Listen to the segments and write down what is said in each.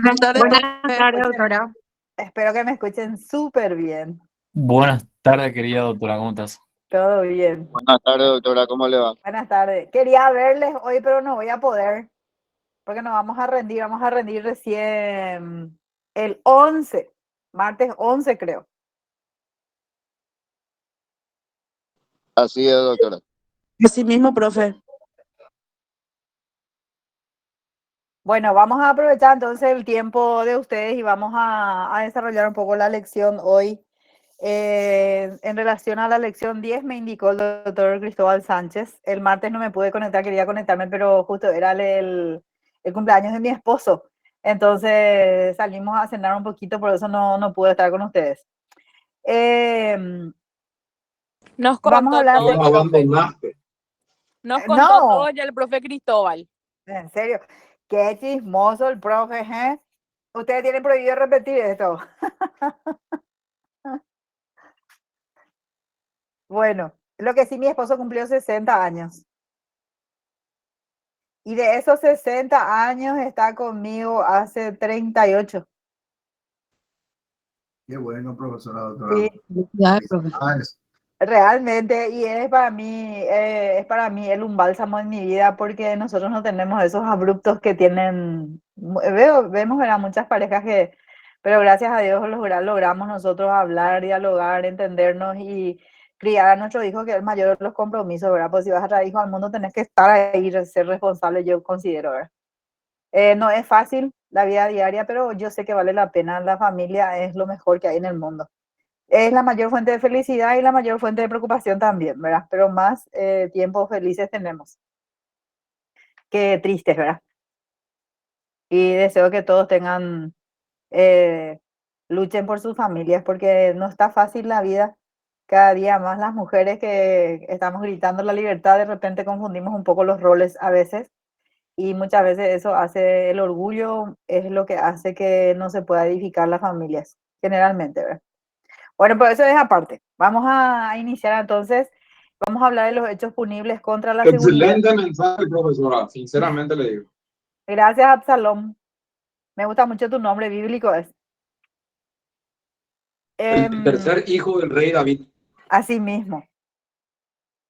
Buenas tardes, Buenas profe. tardes, doctora. Espero que me escuchen súper bien. Buenas tardes, querida doctora, ¿cómo estás? Todo bien. Buenas tardes, doctora, ¿cómo le va? Buenas tardes. Quería verles hoy, pero no voy a poder, porque nos vamos a rendir. Vamos a rendir recién el 11, martes 11 creo. Así es, doctora. Así mismo, profe. Bueno, vamos a aprovechar entonces el tiempo de ustedes y vamos a desarrollar un poco la lección hoy. En relación a la lección 10 me indicó el doctor Cristóbal Sánchez. El martes no me pude conectar, quería conectarme, pero justo era el cumpleaños de mi esposo. Entonces salimos a cenar un poquito, por eso no pude estar con ustedes. Nos Vamos a contó hablar todo, de... profe. Nos contó todo No, ya el profe Cristóbal. en serio, qué chismoso el profe, ¿eh? Ustedes tienen prohibido repetir esto. Bueno, lo que sí, mi esposo cumplió 60 años. Y de esos 60 años está conmigo hace 38. Qué bueno, profesora, doctora. Sí, Ya, profe. realmente, y es para mí un bálsamo en mi vida porque nosotros no tenemos esos abruptos que tienen, vemos ¿verdad? Muchas parejas que, pero gracias a Dios logramos nosotros hablar, dialogar, entendernos y criar a nuestro hijo, que es el mayor de los compromisos, ¿verdad? Pues si vas a traer hijos al mundo tenés que estar ahí, ser responsable, yo considero, ¿verdad? No es fácil la vida diaria, pero yo sé que vale la pena. La familia es lo mejor que hay en el mundo. Es la mayor fuente de felicidad y la mayor fuente de preocupación también, ¿verdad? Pero más tiempos felices tenemos que tristes, ¿verdad? Y deseo que todos tengan, eh, luchen por sus familias, porque no está fácil la vida. Cada día más las mujeres que estamos gritando la libertad, de repente confundimos un poco los roles a veces. Y muchas veces eso hace, el orgullo es lo que hace que no se pueda edificar las familias, generalmente, ¿verdad? Bueno, pues eso es aparte. Vamos a iniciar entonces, vamos a hablar de los hechos punibles contra la seguridad. Excelente mensaje, profesora. Sinceramente le digo. Gracias, Absalom. Me gusta mucho tu nombre bíblico. Es. El tercer hijo del rey David. Así mismo,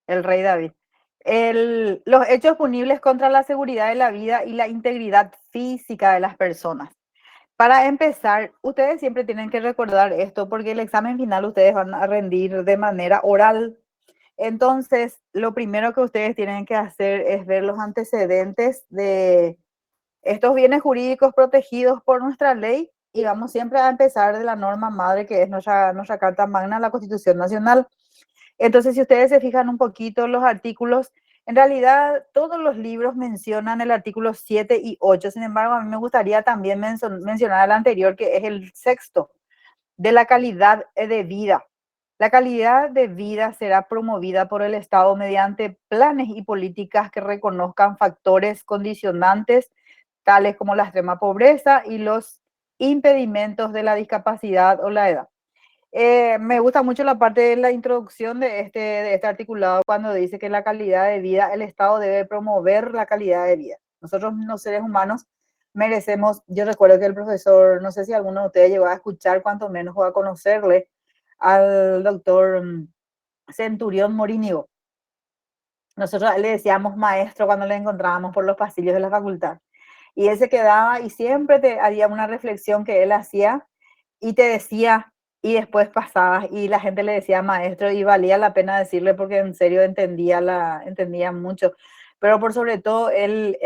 el rey David. Los hechos punibles contra la seguridad de la vida y la integridad física de las personas. Para empezar, ustedes siempre tienen que recordar esto porque el examen final ustedes van a rendir de manera oral. Entonces, lo primero que ustedes tienen que hacer es ver los antecedentes de estos bienes jurídicos protegidos por nuestra ley y vamos siempre a empezar de la norma madre que es nuestra Carta Magna, la Constitución Nacional. Entonces, si ustedes se fijan un poquito los artículos, en realidad todos los libros mencionan el artículo 7 y 8. Sin embargo, a mí me gustaría también mencionar el anterior, que es el sexto, de la calidad de vida. La calidad de vida será promovida por el Estado mediante planes y políticas que reconozcan factores condicionantes, tales como la extrema pobreza y los impedimentos de la discapacidad o la edad. Me gusta mucho la parte de la introducción de este articulado cuando dice que la calidad de vida, el Estado debe promover la calidad de vida. Nosotros los seres humanos merecemos, yo recuerdo que el profesor, no sé si alguno de ustedes llegó a escuchar, cuanto menos o a conocerle, al doctor Centurión Morínigo. Nosotros le decíamos maestro cuando le encontrábamos por los pasillos de la facultad. Y él se quedaba y siempre te haría una reflexión que él hacía y te decía, y después pasabas y la gente le decía maestro y valía la pena decirle porque en serio entendía mucho. Pero por sobre todo él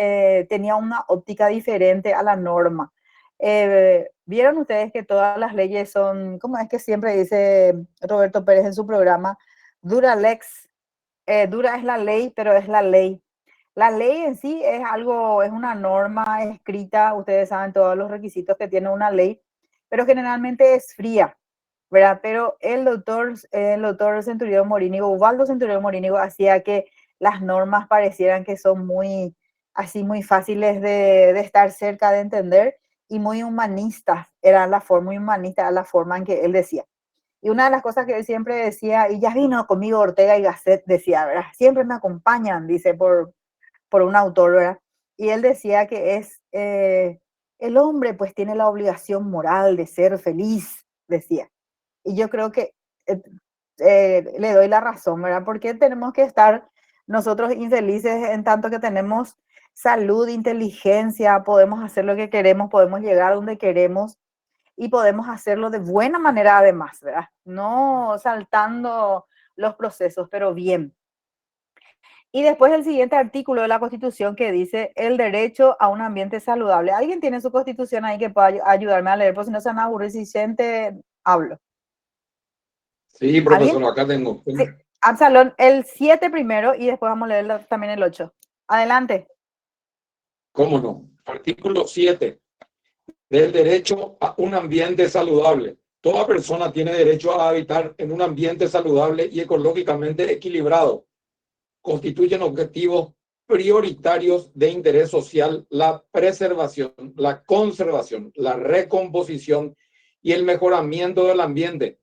tenía una óptica diferente a la norma. ¿Vieron ustedes que todas las leyes son, como es que siempre dice Roberto Pérez en su programa, dura lex, dura es la ley, pero es la ley? La ley en sí es algo, es una norma escrita, ustedes saben todos los requisitos que tiene una ley, pero generalmente es fría, ¿verdad? Pero el doctor Centurión Morínigo, Ubaldo Centurión Morínigo, hacía que las normas parecieran que son muy, así, muy fáciles de estar cerca de entender y muy humanistas, era la forma, muy humanista, era la forma en que él decía. Y una de las cosas que él siempre decía, y ya vino conmigo Ortega y Gasset, decía, ¿verdad? Siempre me acompañan, dice, por un autor, ¿verdad? Y él decía que es el hombre pues tiene la obligación moral de ser feliz, decía. Y yo creo que le doy la razón, ¿verdad? Porque tenemos que estar nosotros infelices en tanto que tenemos salud, inteligencia, podemos hacer lo que queremos, podemos llegar donde queremos y podemos hacerlo de buena manera además, ¿verdad? No saltando los procesos, pero bien. Y después el siguiente artículo de la Constitución que dice el derecho a un ambiente saludable. ¿Alguien tiene su Constitución ahí que pueda ayudarme a leer? Por si no se van a aburrir, si siente, hablo. Sí, profesor, acá tengo. Sí. Absalón, el 7 primero y después vamos a leer también el 8. Adelante. ¿Cómo no? Artículo 7 del derecho a un ambiente saludable. Toda persona tiene derecho a habitar en un ambiente saludable y ecológicamente equilibrado. Constituyen objetivos prioritarios de interés social la preservación, la conservación, la recomposición y el mejoramiento del ambiente,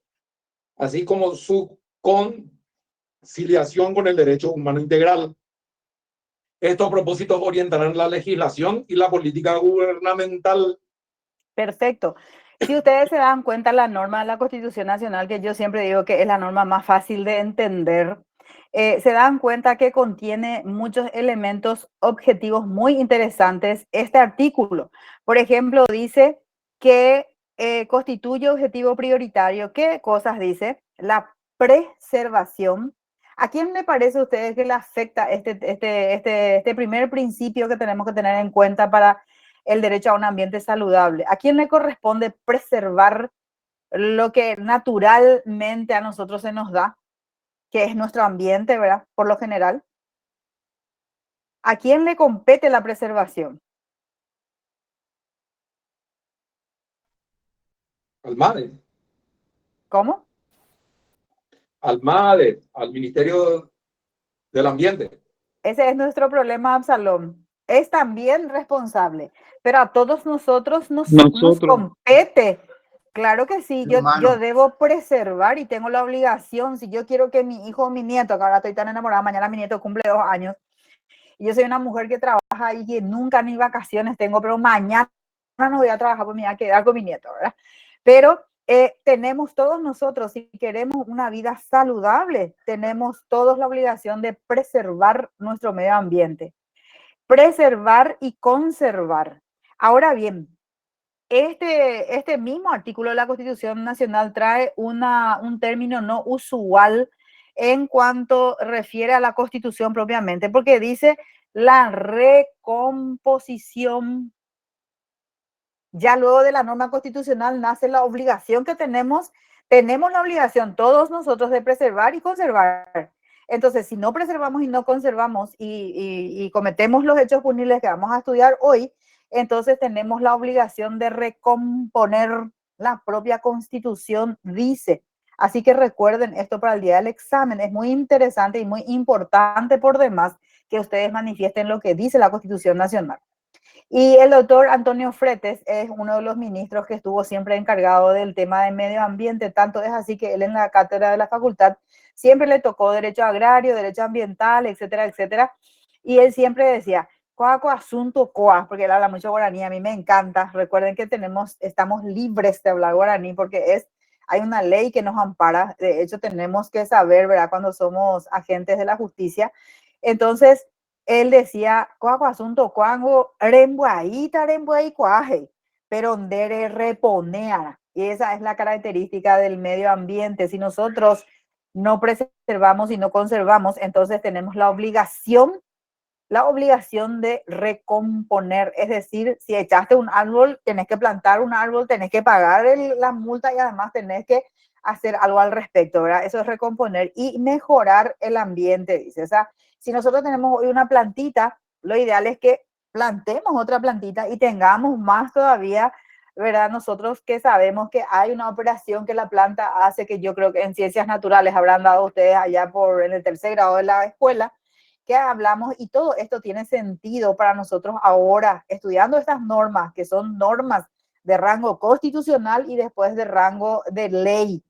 así como su conciliación con el derecho humano integral. Estos propósitos orientarán la legislación y la política gubernamental. Perfecto. Si ustedes se dan cuenta, la norma de la Constitución Nacional, que yo siempre digo que es la norma más fácil de entender, se dan cuenta que contiene muchos elementos objetivos muy interesantes este artículo. Por ejemplo, dice que constituye objetivo prioritario. ¿Qué cosas dice? La preservación. ¿A quién le parece a ustedes que le afecta este primer principio que tenemos que tener en cuenta para el derecho a un ambiente saludable? ¿A quién le corresponde preservar lo que naturalmente a nosotros se nos da, que es nuestro ambiente, ¿verdad? Por lo general. ¿A quién le compete la preservación? Al MADE. ¿Cómo? Al MADE, al Ministerio del Ambiente. Ese es nuestro problema, Absalón. Es también responsable, pero a todos nosotros nos compete. Claro que sí, yo debo preservar y tengo la obligación. Si yo quiero que mi hijo o mi nieto, que ahora estoy tan enamorada, mañana mi nieto cumple 2 años, y yo soy una mujer que trabaja y que nunca ni vacaciones tengo, pero mañana no voy a trabajar porque me voy a quedar con mi nieto, ¿verdad? Pero tenemos todos nosotros, si queremos una vida saludable, tenemos todos la obligación de preservar nuestro medio ambiente. Preservar y conservar. Ahora bien, este mismo artículo de la Constitución Nacional trae un término no usual en cuanto refiere a la Constitución propiamente, porque dice la recomposición. Ya luego de la norma constitucional nace la obligación que tenemos la obligación todos nosotros de preservar y conservar. Entonces, si no preservamos y no conservamos y cometemos los hechos punibles que vamos a estudiar hoy, entonces tenemos la obligación de recomponer la propia Constitución, dice. Así que recuerden esto para el día del examen. Es muy interesante y muy importante por demás que ustedes manifiesten lo que dice la Constitución Nacional. Y el doctor Antonio Fretes es uno de los ministros que estuvo siempre encargado del tema de medio ambiente. Tanto es así que él en la cátedra de la facultad siempre le tocó derecho agrario, derecho ambiental, etcétera, etcétera. Y él siempre decía, coaco asunto coa, porque él habla mucho guaraní, a mí me encanta. Recuerden que estamos libres de hablar guaraní porque hay una ley que nos ampara. De hecho, tenemos que saber, ¿verdad?, cuando somos agentes de la justicia. Entonces, él decía, coaco asunto cuango, rembuaíta, cuaje, pero ndere reponea. Y esa es la característica del medio ambiente. Si nosotros no preservamos y no conservamos, entonces tenemos la obligación de recomponer. Es decir, si echaste un árbol, tenés que plantar un árbol, tenés que pagar la multa y además tenés que hacer algo al respecto, ¿verdad? Eso es recomponer y mejorar el ambiente, dice. O sea, si nosotros tenemos hoy una plantita, lo ideal es que plantemos otra plantita y tengamos más todavía, ¿verdad? Nosotros que sabemos que hay una operación que la planta hace, que yo creo que en ciencias naturales habrán dado ustedes allá en el 3er grado de la escuela, que hablamos, y todo esto tiene sentido para nosotros ahora, estudiando estas normas, que son normas de rango constitucional y después de rango de ley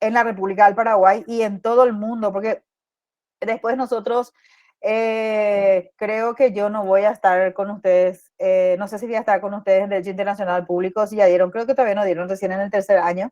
en la República del Paraguay y en todo el mundo, porque después nosotros Creo que yo no voy a estar con ustedes, no sé si voy a estar con ustedes en Derecho Internacional Público, si ya dieron, creo que todavía no dieron, recién en el tercer año.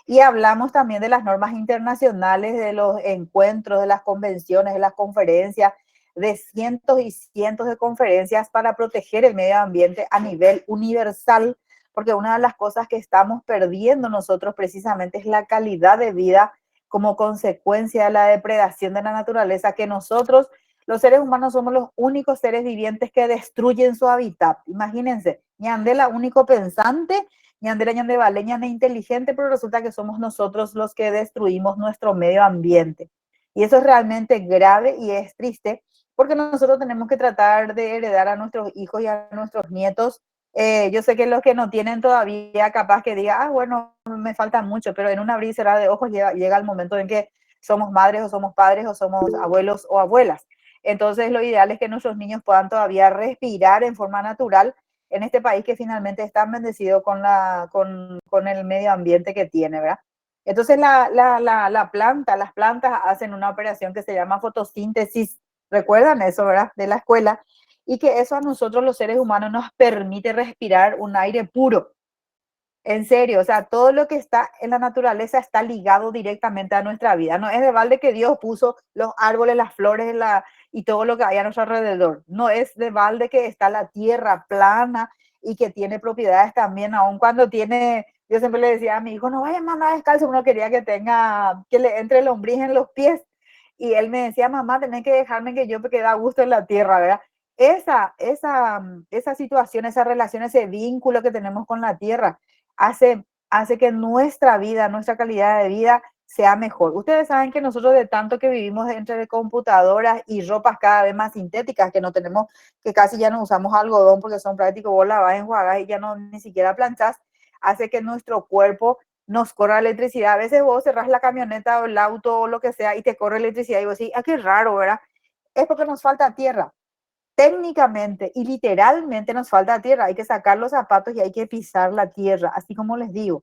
Y hablamos también de las normas internacionales, de los encuentros, de las convenciones, de las conferencias, de cientos y cientos de conferencias para proteger el medio ambiente a nivel universal, porque una de las cosas que estamos perdiendo nosotros precisamente es la calidad de vida como consecuencia de la depredación de la naturaleza, que nosotros, los seres humanos, somos los únicos seres vivientes que destruyen su hábitat. Imagínense, ñandela único pensante, ñandela ñande vale, ñande inteligente, pero resulta que somos nosotros los que destruimos nuestro medio ambiente. Y eso es realmente grave y es triste, porque nosotros tenemos que tratar de heredar a nuestros hijos y a nuestros nietos. Yo sé que los que no tienen todavía, capaz que diga, ah, bueno, me falta mucho, pero en un abrir y cerrar de ojos llega el momento en que somos madres o somos padres o somos abuelos o abuelas. Entonces, lo ideal es que nuestros niños puedan todavía respirar en forma natural en este país que finalmente es tan bendecido con el medio ambiente que tiene, ¿verdad? Entonces, las plantas hacen una operación que se llama fotosíntesis. ¿Recuerdan eso, verdad? De la escuela. Y que eso a nosotros los seres humanos nos permite respirar un aire puro. En serio, o sea, todo lo que está en la naturaleza está ligado directamente a nuestra vida. No es de balde que Dios puso los árboles, las flores y todo lo que hay a nuestro alrededor. No es de balde que está la tierra plana y que tiene propiedades también, aun cuando tiene, yo siempre le decía a mi hijo, no vaya a mandar descalzo, uno quería que le entre lombriz en los pies. Y él me decía, mamá, tenés que dejarme que yo porque da gusto en la tierra, ¿verdad? Esa situación, esa relación, ese vínculo que tenemos con la tierra hace que nuestra vida, nuestra calidad de vida sea mejor. Ustedes saben que nosotros de tanto que vivimos entre computadoras y ropas cada vez más sintéticas, que no tenemos, que casi ya no usamos algodón porque son prácticos, vos lavas, enjuagás y ya no ni siquiera planchás, hace que nuestro cuerpo nos corra electricidad. A veces vos cerrás la camioneta o el auto o lo que sea y te corre electricidad y vos decís, ah, qué raro, ¿verdad? Es porque nos falta tierra. Técnicamente y literalmente nos falta tierra, hay que sacar los zapatos y hay que pisar la tierra, así como les digo,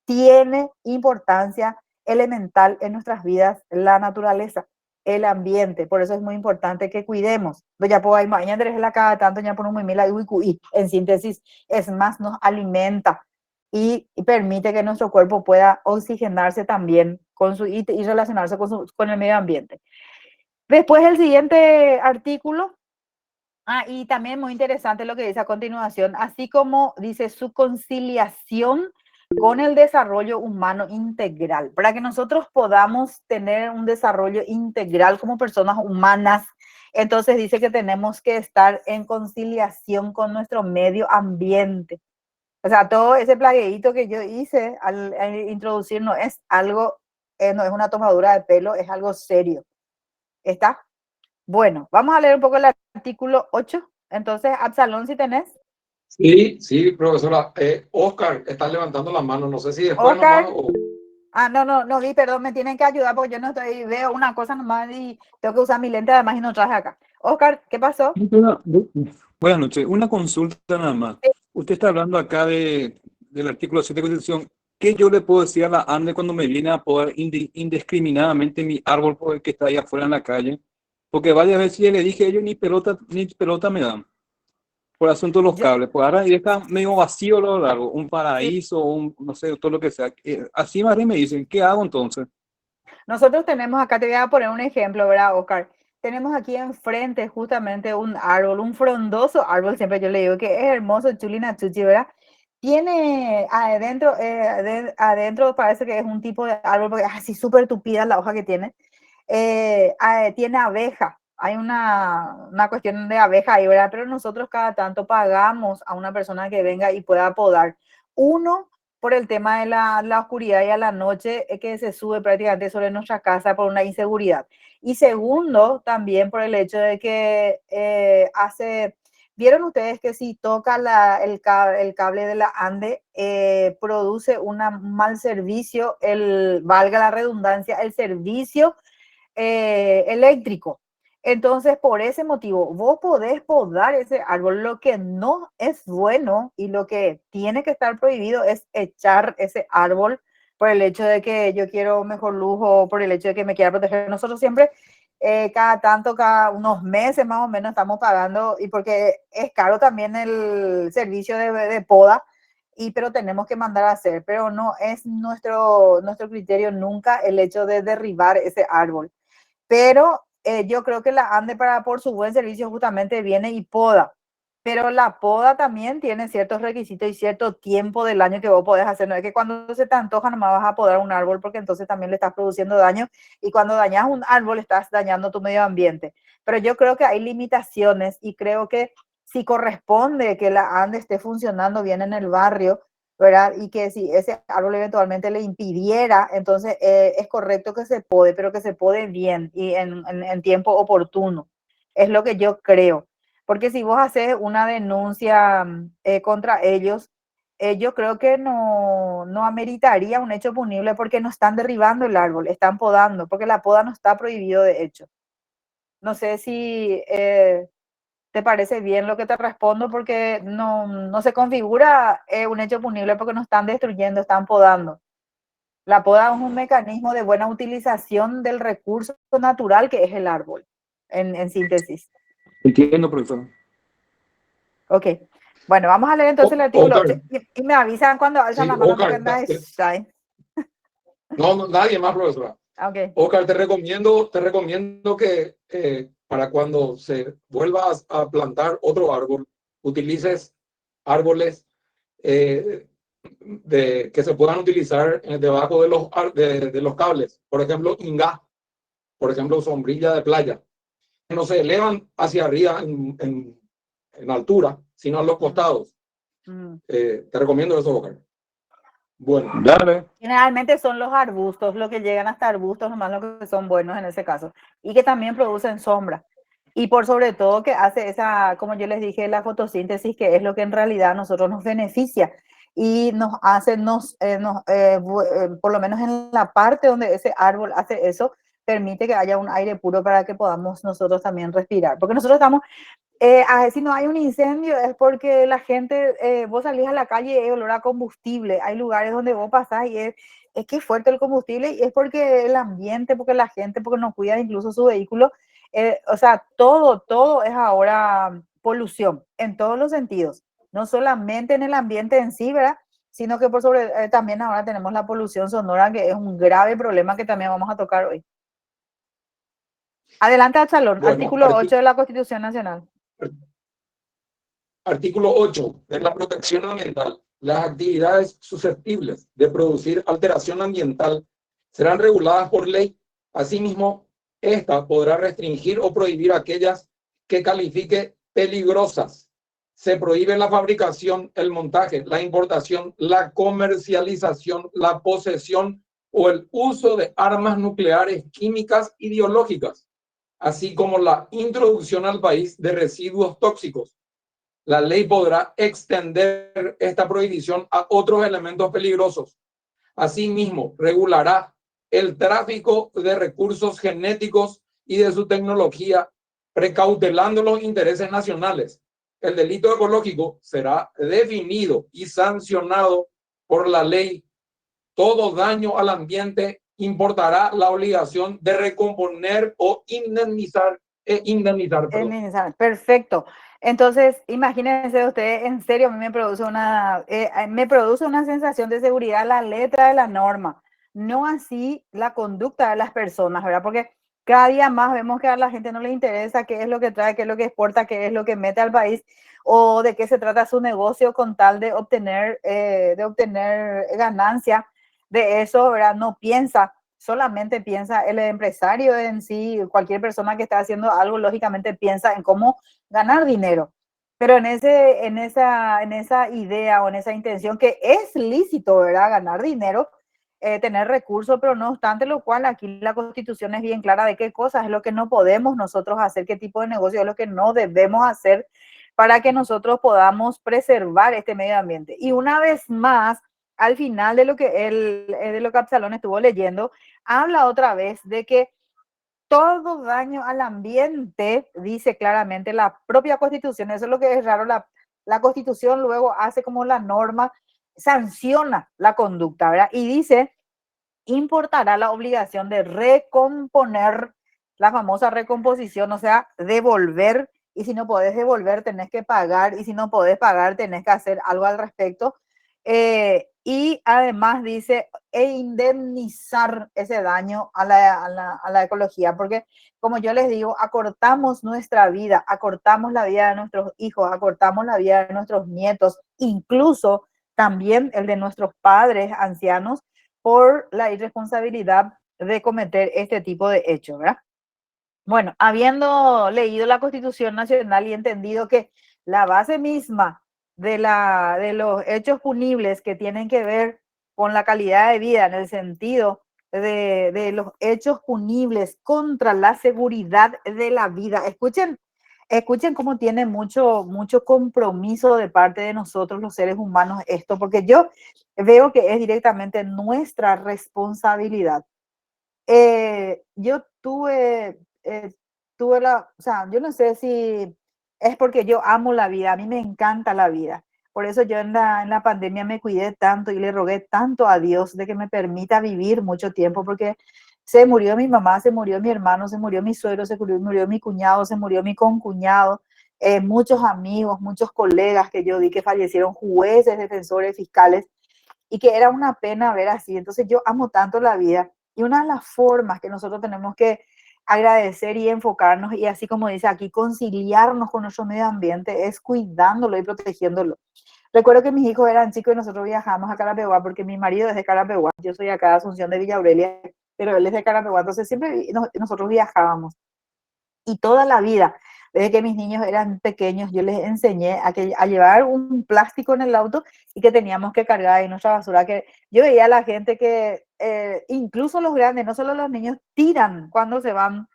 tiene importancia elemental en nuestras vidas la naturaleza, el ambiente, por eso es muy importante que cuidemos. Ya puedo ir mañana la cada tanto ya por un muy mila y en síntesis es más nos alimenta y permite que nuestro cuerpo pueda oxigenarse también y relacionarse con el medio ambiente. Después el siguiente artículo. Y también muy interesante lo que dice a continuación, así como dice su conciliación con el desarrollo humano integral. Para que nosotros podamos tener un desarrollo integral como personas humanas, entonces dice que tenemos que estar en conciliación con nuestro medio ambiente. O sea, todo ese plagueíto que yo hice al introducir no es algo, no es una tomadura de pelo, es algo serio. ¿Está? Bueno, vamos a leer un poco el artículo 8. Entonces, Absalón, si tenés. Sí, profesora. Oscar está levantando la mano. No sé si después Oscar. nomás o... No vi, perdón, me tienen que ayudar porque yo no estoy, veo una cosa nomás y tengo que usar mi lente además y no traje acá. Oscar, ¿qué pasó? Buenas noches, una consulta nada más. Usted está hablando acá del artículo 7 de Constitución. ¿Qué yo le puedo decir a la ANDE cuando me viene a podar indiscriminadamente mi árbol por el que está ahí afuera en la calle? Porque varias veces ya le dije a ellos ni pelota me dan. Por asunto de los cables. Pues ahora deja medio vacío lo largo, un paraíso, no sé, todo lo que sea. Así más bien me dicen, ¿qué hago entonces? Nosotros tenemos acá, te voy a poner un ejemplo, ¿verdad, Oscar? Tenemos aquí enfrente justamente un árbol, un frondoso árbol, siempre yo le digo que es hermoso, chulina chuchi, ¿verdad? Tiene adentro parece que es un tipo de árbol, porque es así súper tupida la hoja que tiene. Tiene abeja, hay una cuestión de abeja ahí, ¿verdad? Pero nosotros cada tanto pagamos a una persona que venga y pueda podar. Uno, por el tema de la oscuridad y a la noche que se sube prácticamente sobre nuestra casa por una inseguridad. Y segundo, también por el hecho de que vieron ustedes que si toca el cable de la ANDE, produce un mal servicio, valga la redundancia, el servicio eléctrico. Entonces, por ese motivo, vos podés podar ese árbol. Lo que no es bueno y lo que tiene que estar prohibido es echar ese árbol por el hecho de que yo quiero mejor lujo, por el hecho de que me quiera proteger. Nosotros siempre cada tanto, cada unos meses más o menos estamos pagando, y porque es caro también el servicio de poda, pero tenemos que mandar a hacer, pero no es nuestro criterio nunca el hecho de derribar ese árbol. Pero yo creo que la ANDE por su buen servicio justamente viene y poda. Pero la poda también tiene ciertos requisitos y cierto tiempo del año que vos podés hacer. No es que cuando se te antoja nomás vas a podar un árbol, porque entonces también le estás produciendo daño, y cuando dañas un árbol estás dañando tu medio ambiente. Pero yo creo que hay limitaciones, y creo que si corresponde que la ANDE esté funcionando bien en el barrio, ¿verdad? Y que si ese árbol eventualmente le impidiera, entonces es correcto que se pode, pero que se pode bien y en tiempo oportuno. Es lo que yo creo. Porque si vos haces una denuncia contra ellos, yo creo que no ameritaría un hecho punible, porque no están derribando el árbol, están podando, porque la poda no está prohibido de hecho. No sé si te parece bien lo que te respondo, porque no se configura un hecho punible porque no están destruyendo, están podando. La poda es un mecanismo de buena utilización del recurso natural que es el árbol, en síntesis. Entiendo, profesor. Ok. Bueno, vamos a leer entonces el artículo Oscar, 8 y me avisan cuando alzan sí, la mano, Oscar, porque nadie. no, nadie más, profesora. Ok. Oscar, te recomiendo que para cuando se vuelva a plantar otro árbol, utilices árboles que se puedan utilizar debajo de los cables. Por ejemplo, ingá, por ejemplo, sombrilla de playa, que no se elevan hacia arriba en altura, sino a los costados. Te recomiendo eso, Oscar. Bueno, Dale. Generalmente son los arbustos, lo que llegan hasta arbustos, nomás lo que son buenos en ese caso, y que también producen sombra. Y por sobre todo que hace esa, como yo les dije, la fotosíntesis, que es lo que en realidad a nosotros nos beneficia y nos hace, por lo menos en la parte donde ese árbol hace eso, permite que haya un aire puro para que podamos nosotros también respirar. Porque nosotros estamos, si no hay un incendio es porque la gente, vos salís a la calle y hay olor a combustible. Hay lugares donde vos pasás y es que es fuerte el combustible, y es porque el ambiente, porque la gente, porque no cuida incluso su vehículo. O sea, todo es ahora polución en todos los sentidos, no solamente en el ambiente en sí, ¿verdad? Sino que también ahora tenemos la polución sonora, que es un grave problema que también vamos a tocar hoy. Adelante, Absalón, bueno, artículo 8 de la Constitución Nacional. Artículo 8 de la protección ambiental. Las actividades susceptibles de producir alteración ambiental serán reguladas por ley. Asimismo, esta podrá restringir o prohibir aquellas que califique peligrosas. Se prohíbe la fabricación, el montaje, la importación, la comercialización, la posesión o el uso de armas nucleares, químicas y biológicas, así como la introducción al país de residuos tóxicos. La ley podrá extender esta prohibición a otros elementos peligrosos. Asimismo, regulará el tráfico de recursos genéticos y de su tecnología, precautelando los intereses nacionales. El delito ecológico será definido y sancionado por la ley. Todo daño al ambiente importará la obligación de recomponer o indemnizar. Perfecto. Entonces, imagínense ustedes, en serio, a mí me produce una sensación de seguridad la letra de la norma, no así la conducta de las personas, ¿verdad? Porque cada día más vemos que a la gente no le interesa qué es lo que trae, qué es lo que exporta, qué es lo que mete al país, o de qué se trata su negocio con tal de obtener ganancia de eso, ¿verdad? No piensa. Solamente piensa el empresario en sí, cualquier persona que está haciendo algo, lógicamente piensa en cómo ganar dinero. Pero en esa idea o en esa intención, que es lícito, ¿verdad? Ganar dinero, tener recursos, pero no obstante lo cual, aquí la Constitución es bien clara de qué cosas es lo que no podemos nosotros hacer, qué tipo de negocio es lo que no debemos hacer para que nosotros podamos preservar este medio ambiente. Y una vez más, al final de lo que Absalón estuvo leyendo, habla otra vez de que todo daño al ambiente, dice claramente la propia Constitución, eso es lo que es raro, la Constitución luego hace como la norma, sanciona la conducta, ¿verdad? Y dice, importará la obligación de recomponer la famosa recomposición, o sea, devolver, y si no podés devolver, tenés que pagar, y si no podés pagar, tenés que hacer algo al respecto. Y además dice, e indemnizar ese daño a la ecología, porque como yo les digo, acortamos nuestra vida, acortamos la vida de nuestros hijos, acortamos la vida de nuestros nietos, incluso también el de nuestros padres ancianos, por la irresponsabilidad de cometer este tipo de hechos, ¿verdad? Bueno, habiendo leído la Constitución Nacional y entendido que la base misma de los hechos punibles que tienen que ver con la calidad de vida en el sentido de los hechos punibles contra la seguridad de la vida. Escuchen cómo tiene mucho compromiso de parte de nosotros los seres humanos esto, porque yo veo que es directamente nuestra responsabilidad. Yo tuve o sea, yo no sé si es porque yo amo la vida, a mí me encanta la vida. Por eso yo en la pandemia me cuidé tanto y le rogué tanto a Dios de que me permita vivir mucho tiempo, porque se murió mi mamá, se murió mi hermano, se murió mi suegro, murió mi cuñado, se murió mi concuñado, muchos amigos, muchos colegas que yo vi que fallecieron, jueces, defensores, fiscales, y que era una pena ver así. Entonces yo amo tanto la vida, y una de las formas que nosotros tenemos que agradecer y enfocarnos, y así como dice aquí, conciliarnos con nuestro medio ambiente, es cuidándolo y protegiéndolo. Recuerdo que mis hijos eran chicos y nosotros viajamos a Carapeguá, porque mi marido es de Carapeguá, yo soy acá de Asunción de Villa Aurelia, pero él es de Carapeguá, entonces siempre nosotros viajábamos. Y toda la vida, desde que mis niños eran pequeños, yo les enseñé a llevar un plástico en el auto y que teníamos que cargar ahí nuestra basura. Que yo veía a la gente que, incluso los grandes, no solo los niños, tiran cuando se van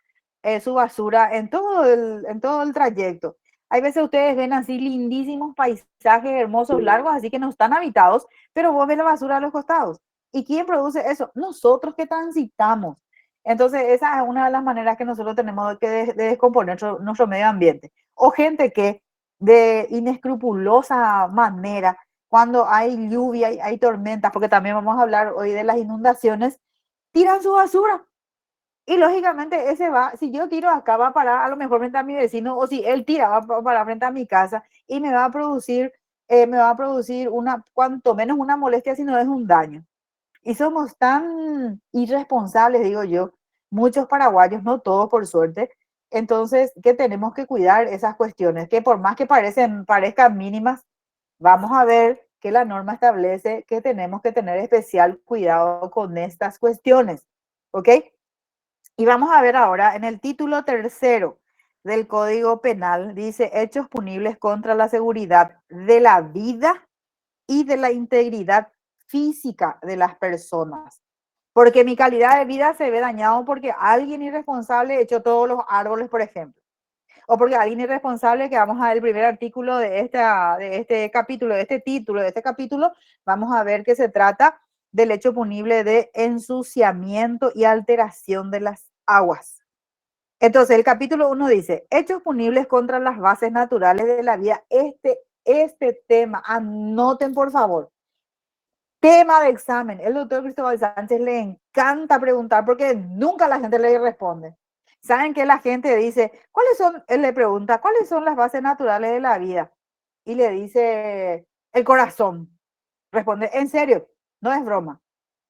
su basura en todo el trayecto. Hay veces ustedes ven así lindísimos paisajes hermosos, largos, así que no están habitados, pero vos ves la basura a los costados. ¿Y quién produce eso? Nosotros que transitamos. Entonces, esa es una de las maneras que nosotros tenemos que de descomponer nuestro medio ambiente. O gente que de inescrupulosa manera, cuando hay lluvia y hay tormentas, porque también vamos a hablar hoy de las inundaciones, tiran su basura. Y lógicamente ese va, si yo tiro acá va a parar a lo mejor frente a mi vecino, o si él tira va a parar frente a mi casa y me va a producir cuanto menos una molestia, si no es un daño. Y somos tan irresponsables, digo yo, muchos paraguayos, no todos por suerte, entonces que tenemos que cuidar esas cuestiones, que por más que parezcan mínimas, vamos a ver que la norma establece que tenemos que tener especial cuidado con estas cuestiones, ¿ok? Y vamos a ver ahora en el título tercero del Código Penal, dice hechos punibles contra la seguridad de la vida y de la integridad física de las personas. Porque mi calidad de vida se ve dañado porque alguien irresponsable echó todos los árboles, por ejemplo. O porque alguien irresponsable, que vamos a ver el primer artículo de este capítulo, de este título, de este capítulo, vamos a ver que se trata del hecho punible de ensuciamiento y alteración de las aguas. Entonces, el capítulo 1 dice, hechos punibles contra las bases naturales de la vida. Este tema, anoten por favor. Tema de examen. El doctor Cristóbal Sánchez le encanta preguntar porque nunca la gente le responde. ¿Saben qué? La gente dice, él le pregunta, ¿cuáles son las bases naturales de la vida? Y le dice, el corazón. Responde, en serio, no es broma.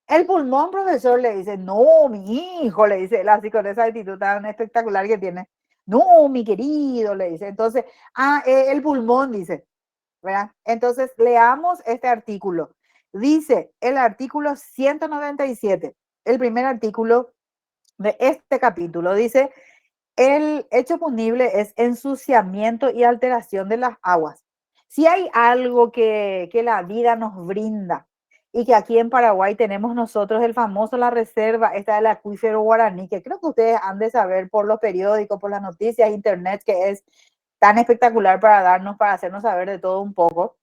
El pulmón, profesor, le dice, no, mi hijo, le dice él así con esa actitud tan espectacular que tiene. No, mi querido, le dice. Entonces, el pulmón, dice, ¿verdad? Entonces, leamos este artículo. Dice el artículo 197, el primer artículo de este capítulo, dice, el hecho punible es ensuciamiento y alteración de las aguas. Si hay algo que la vida nos brinda, y que aquí en Paraguay tenemos nosotros el famoso, la reserva, esta del acuífero Guaraní, que creo que ustedes han de saber por los periódicos, por las noticias, internet, que es tan espectacular para hacernos saber de todo un poco.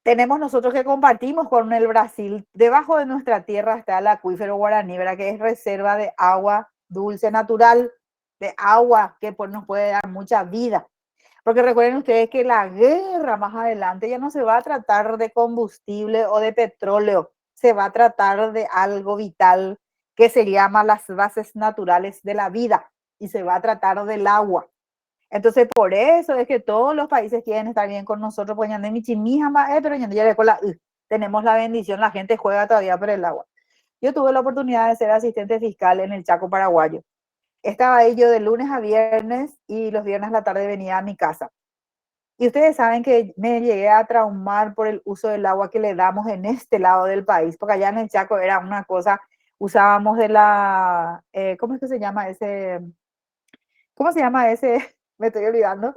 Tenemos nosotros que compartimos con el Brasil, debajo de nuestra tierra está el acuífero Guaraní, ¿verdad? Que es reserva de agua dulce natural, de agua que nos puede dar mucha vida. Porque recuerden ustedes que la guerra más adelante ya no se va a tratar de combustible o de petróleo, se va a tratar de algo vital que se llama las bases naturales de la vida. y se va a tratar del agua. Entonces, por eso es que todos los países quieren estar bien con nosotros, pues ya pero tenemos la bendición, la gente juega todavía por el agua. Yo tuve la oportunidad de ser asistente fiscal en el Chaco paraguayo. Estaba ahí yo de lunes a viernes y los viernes a la tarde venía a mi casa. Y ustedes saben que me llegué a traumar por el uso del agua que le damos en este lado del país, porque allá en el Chaco era una cosa, usábamos de la, ¿cómo es que se llama ese? ¿Cómo se llama ese? Me estoy olvidando.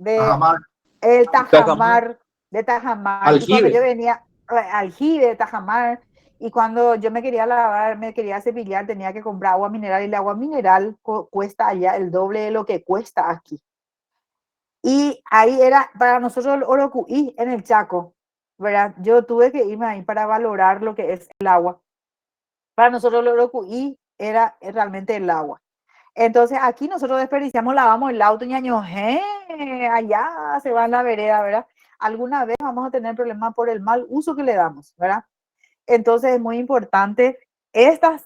Tajamar. El Tajamar, de Tajamar. Y cuando yo Aljibe. venía, aljibe de Tajamar, y cuando yo me quería lavar, me quería cepillar, tenía que comprar agua mineral, y el agua mineral cuesta allá el doble de lo que cuesta aquí. Y ahí era para nosotros el Orocuí en el Chaco, ¿verdad? Yo tuve que irme ahí para valorar lo que es el agua. Para nosotros el Orocuí era realmente el agua. Entonces aquí nosotros desperdiciamos, lavamos el auto, ñañojé, allá se va en la vereda, ¿verdad? Alguna vez vamos a tener problemas por el mal uso que le damos, ¿verdad? Entonces es muy importante estas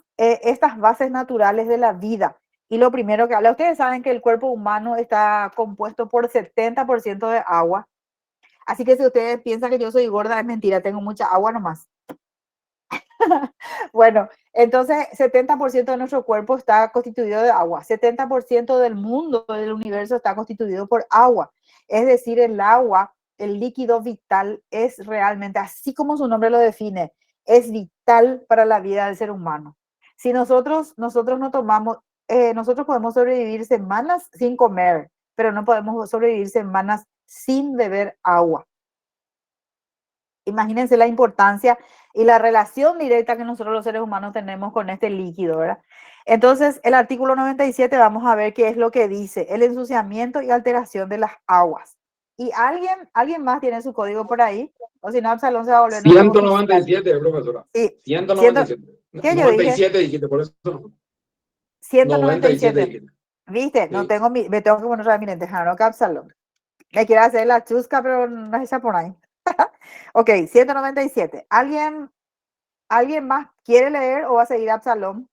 bases naturales de la vida. Y lo primero que habla, ustedes saben que el cuerpo humano está compuesto por 70% de agua. Así que si ustedes piensan que yo soy gorda, es mentira, tengo mucha agua nomás. Bueno, entonces 70% de nuestro cuerpo está constituido de agua. 70% del mundo, del universo, está constituido por agua. Es decir, el agua, el líquido vital, es realmente, así como su nombre lo define, es vital para la vida del ser humano. Si nosotros no tomamos, nosotros podemos sobrevivir semanas sin comer, pero no podemos sobrevivir semanas sin beber agua. Imagínense la importancia y la relación directa que nosotros los seres humanos tenemos con este líquido, ¿verdad? Entonces, el artículo 97, vamos a ver qué es lo que dice: el ensuciamiento y alteración de las aguas. ¿Y alguien más tiene su código por ahí? O si no, Absalón se va a volver nuestro oficial. 197, profesora. Sí. 197. ¿Qué yo dije? 97 dijiste, por eso. 197. dijiste. ¿Viste? No Sí. tengo me tengo que poner mi lente, no que Absalón. Me quiere hacer la chusca, pero no es esa por ahí. Ok, 197. ¿Alguien más quiere leer o va a seguir Absalón?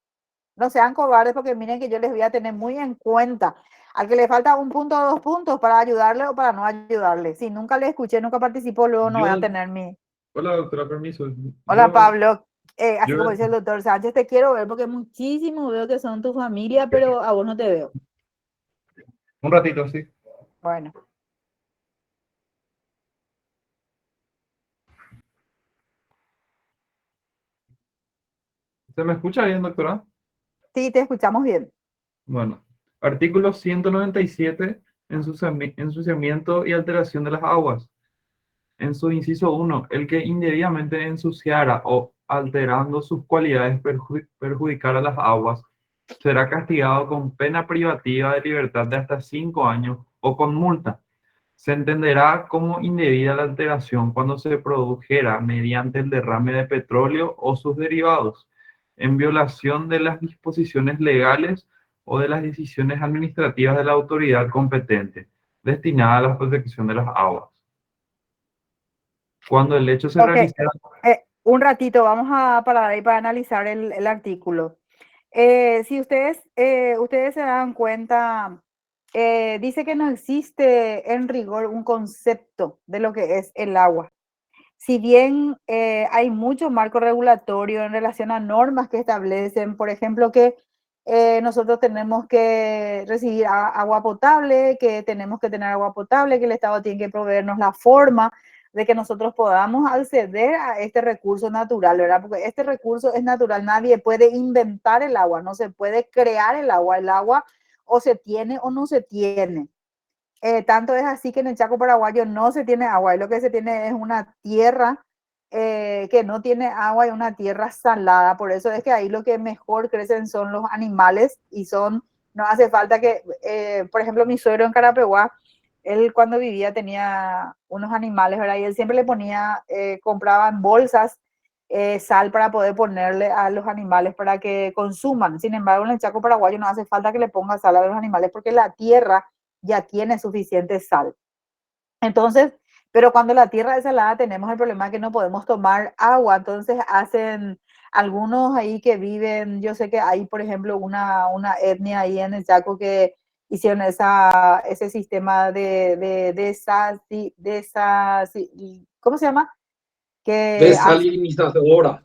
No sean cobardes, porque miren que yo les voy a tener muy en cuenta. Al que le falta 1 punto o 2 puntos para ayudarle o para no ayudarle. Si nunca le escuché, nunca participó, luego no voy a tener mi... Hola, doctora, permiso. Hola, Yo- Pablo. Así yo- como dice el doctor Sánchez, te quiero ver porque muchísimo veo que son tu familia, pero a vos no te veo. Un ratito, sí. Bueno. ¿Se me escucha bien, doctora? Sí, te escuchamos bien. Bueno, artículo 197, ensuciamiento y alteración de las aguas. En su inciso 1, el que indebidamente ensuciara o alterando sus cualidades perjudicara las aguas, será castigado con pena privativa de libertad de hasta 5 años o con multa. Se entenderá como indebida la alteración cuando se produjera mediante el derrame de petróleo o sus derivados, en violación de las disposiciones legales o de las decisiones administrativas de la autoridad competente, destinada a la protección de las aguas. Cuando el hecho se Ok, realizara... un ratito, vamos a parar ahí para analizar el artículo. Si ustedes se dan cuenta, dice que no existe en rigor un concepto de lo que es el agua. Si bien hay mucho marco regulatorio en relación a normas que establecen, por ejemplo, que nosotros tenemos que recibir agua potable, que tenemos que tener agua potable, que el Estado tiene que proveernos la forma de que nosotros podamos acceder a este recurso natural, ¿verdad? Porque este recurso es natural, nadie puede inventar el agua, no se puede crear el agua o se tiene o no se tiene. Tanto es así que en el Chaco paraguayo no se tiene agua, y lo que se tiene es una tierra que no tiene agua y una tierra salada. Por eso es que ahí lo que mejor crecen son los animales y no hace falta que, por ejemplo, mi suegro en Carapeguá, él cuando vivía tenía unos animales, ¿verdad? Y él siempre le ponía, compraba en bolsas sal para poder ponerle a los animales para que consuman. Sin embargo, en el Chaco paraguayo no hace falta que le ponga sal a los animales porque la tierra ya tiene suficiente sal. Entonces, pero cuando la tierra es salada tenemos el problema que no podemos tomar agua, entonces algunos ahí que viven, yo sé que hay, por ejemplo, una etnia ahí en el Chaco que hicieron ese sistema ¿cómo se llama? Que Desalinizadora.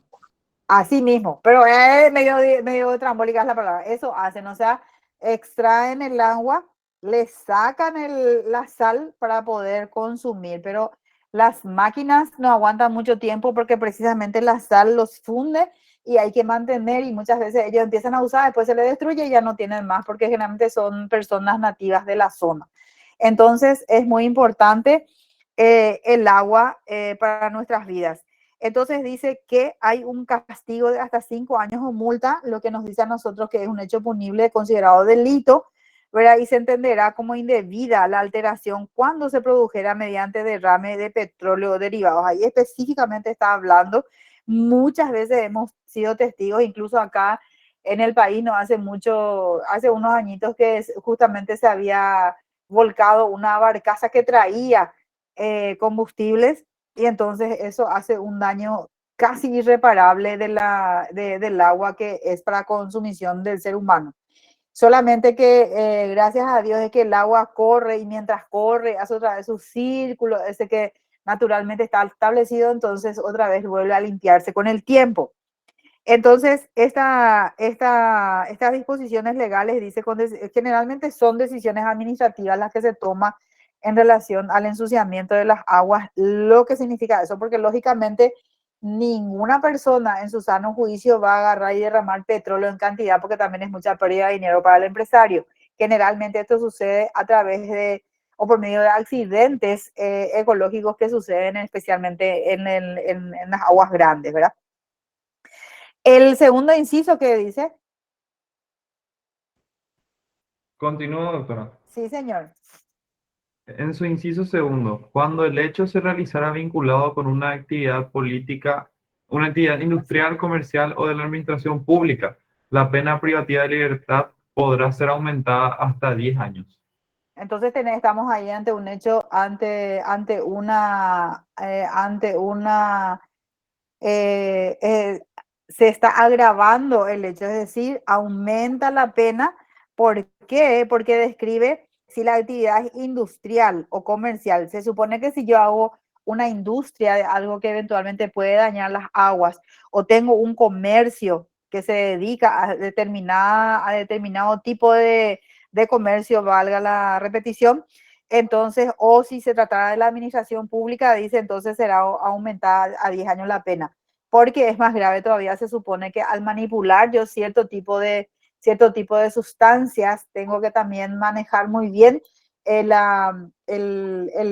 así mismo, pero medio trambólica es la palabra. Eso hacen, o sea, extraen el agua, le sacan la sal para poder consumir, pero las máquinas no aguantan mucho tiempo porque precisamente la sal los funde y hay que mantener y muchas veces ellos empiezan a usar, después se les destruye y ya no tienen más porque generalmente son personas nativas de la zona. Entonces es muy importante el agua para nuestras vidas. Entonces dice que hay un castigo de hasta 5 años o multa, lo que nos dice a nosotros que es un hecho punible considerado delito, ¿verdad? Y se entenderá como indebida la alteración cuando se produjera mediante derrame de petróleo o derivados. Ahí específicamente está hablando. Muchas veces hemos sido testigos, incluso acá en el país, no hace mucho, hace unos añitos que justamente se había volcado una barcaza que traía combustibles y entonces eso hace un daño casi irreparable del agua que es para consumición del ser humano. Solamente que gracias a Dios es que el agua corre y mientras corre hace otra vez su círculo, ese que naturalmente está establecido, entonces otra vez vuelve a limpiarse con el tiempo. Entonces, estas disposiciones legales, dice, generalmente son decisiones administrativas las que se toman en relación al ensuciamiento de las aguas. Lo que significa eso, porque lógicamente ninguna persona en su sano juicio va a agarrar y derramar petróleo en cantidad, porque también es mucha pérdida de dinero para el empresario. Generalmente esto sucede a través de o por medio de accidentes ecológicos que suceden especialmente en las aguas grandes, ¿verdad? El segundo inciso que dice. Continúa, doctora. Sí, señor. En su inciso segundo, cuando el hecho se realizara vinculado con una actividad política, una actividad industrial, comercial o de la administración pública, la pena privativa de libertad podrá ser aumentada hasta 10 años. Entonces estamos ahí ante un hecho, ante una se está agravando el hecho, es decir, aumenta la pena. ¿Por qué? Porque describe si la actividad es industrial o comercial. Se supone que si yo hago una industria de algo que eventualmente puede dañar las aguas o tengo un comercio que se dedica a determinado tipo de comercio, valga la repetición, entonces, o si se tratara de la administración pública, dice, entonces será aumentada a 10 años la pena, porque es más grave todavía. Se supone que al manipular yo cierto tipo de sustancias, tengo que también manejar muy bien el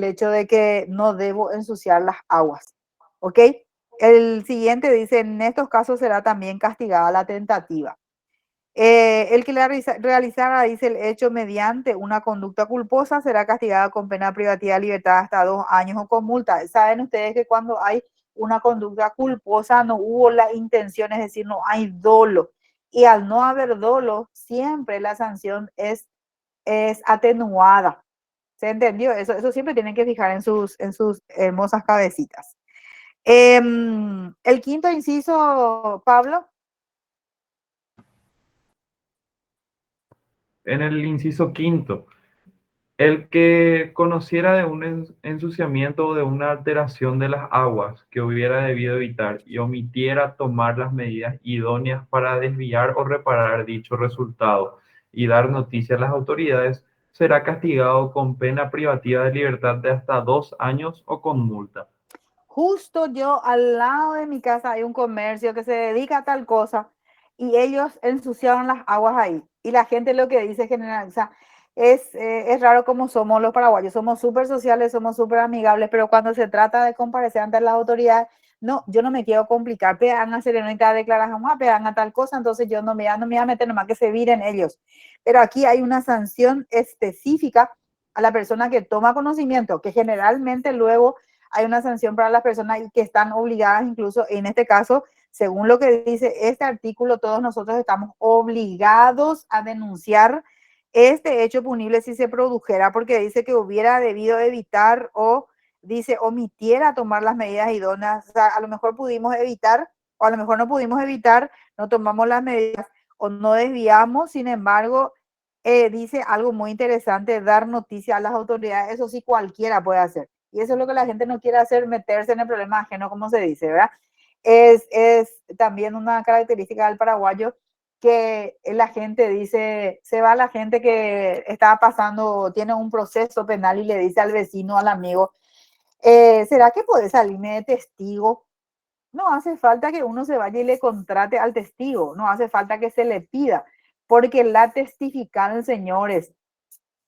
hecho de que no debo ensuciar las aguas, ¿ok? El siguiente dice, en estos casos será también castigada la tentativa. El que la realizara, dice, el hecho mediante una conducta culposa será castigada con pena privativa de libertad hasta 2 años o con multa. Saben ustedes que cuando hay una conducta culposa no hubo la intención, es decir, no hay dolo. Y al no haber dolo, siempre la sanción es atenuada. ¿Se entendió? Eso siempre tienen que fijar en sus hermosas cabecitas. El quinto inciso, Pablo. En el inciso quinto, el que conociera de un ensuciamiento o de una alteración de las aguas que hubiera debido evitar y omitiera tomar las medidas idóneas para desviar o reparar dicho resultado y dar noticia a las autoridades, será castigado con pena privativa de libertad de hasta 2 años o con multa. Justo yo al lado de mi casa hay un comercio que se dedica a tal cosa y ellos ensuciaron las aguas ahí. Y la gente lo que dice generaliza, es raro como somos los paraguayos, somos súper sociales, somos súper amigables, pero cuando se trata de comparecer ante las autoridades, no, yo no me quiero complicar, pegan a Serenita declaración, pegan a tal cosa, entonces yo no me voy a meter nomás que se viren ellos. Pero aquí hay una sanción específica a la persona que toma conocimiento, que generalmente luego hay una sanción para las personas que están obligadas, incluso en este caso, según lo que dice este artículo, todos nosotros estamos obligados a denunciar este hecho punible si se produjera, porque dice que hubiera debido evitar o dice omitiera tomar las medidas idóneas. O sea, a lo mejor pudimos evitar o a lo mejor no pudimos evitar, no tomamos las medidas o no desviamos. Sin embargo, dice algo muy interesante: dar noticia a las autoridades. Eso sí cualquiera puede hacer. Y eso es lo que la gente no quiere hacer, meterse en el problema ajeno, como se dice, ¿verdad? Es también una característica del paraguayo que la gente dice, se va la gente que está pasando, tiene un proceso penal y le dice al vecino, al amigo, ¿será que puede salirme de testigo? No hace falta que uno se vaya y le contrate al testigo, no hace falta que se le pida, porque la testificar, señores,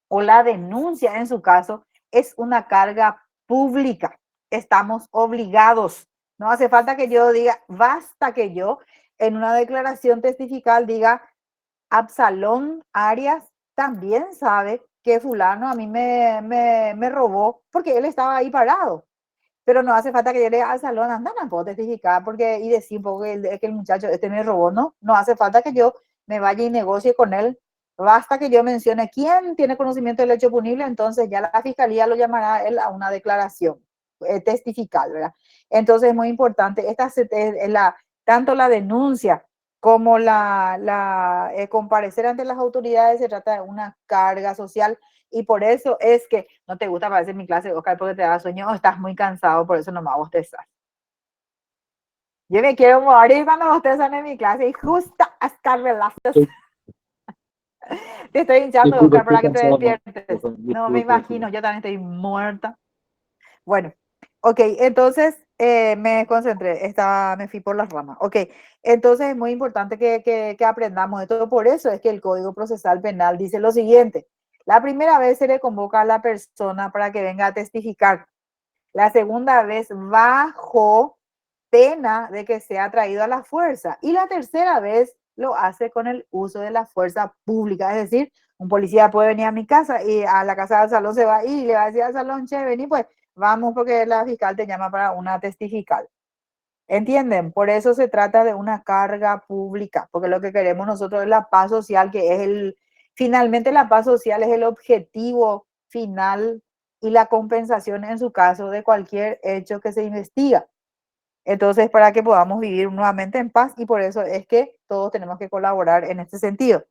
o la denuncia en su caso, es una carga pública. Estamos obligados. No hace falta que yo diga, basta que yo en una declaración testifical diga, Absalón Arias también sabe que fulano a mí me robó, porque él estaba ahí parado. Pero no hace falta que yo le diga al salón, anda, no puedo testificar porque, y decir un poco que el muchacho este me robó. No hace falta que yo me vaya y negocie con él. Basta que yo mencione quién tiene conocimiento del hecho punible, entonces ya la fiscalía lo llamará a él a una declaración testifical, ¿verdad? Entonces es muy importante, tanto la denuncia como comparecer ante las autoridades se trata de una carga social. Y por eso es que no te gusta aparecer en mi clase, Oscar, porque te da sueño o estás muy cansado, por eso nomás bostezas. Yo me quiero morir cuando bostezan en mi clase y justo Oscar Velázquez. Te estoy hinchando, Oscar, para que te despiertes. No me imagino, yo también estoy muerta. Bueno, ok, entonces me concentré, me fui por las ramas. Ok, entonces es muy importante que aprendamos de todo. Por eso es que el Código Procesal Penal dice lo siguiente: la primera vez se le convoca a la persona para que venga a testificar. La segunda vez bajo pena de que sea traído a la fuerza. Y la tercera vez lo hace con el uso de la fuerza pública. Es decir, un policía puede venir a mi casa y a la casa del salón se va y le va a decir al salón, che, vení, pues vamos porque la fiscal te llama para una testifical. ¿Entienden? Por eso se trata de una carga pública, porque lo que queremos nosotros es la paz social, que es finalmente la paz social es el objetivo final y la compensación en su caso de cualquier hecho que se investiga. Entonces, para que podamos vivir nuevamente en paz, y por eso es que todos tenemos que colaborar en este sentido.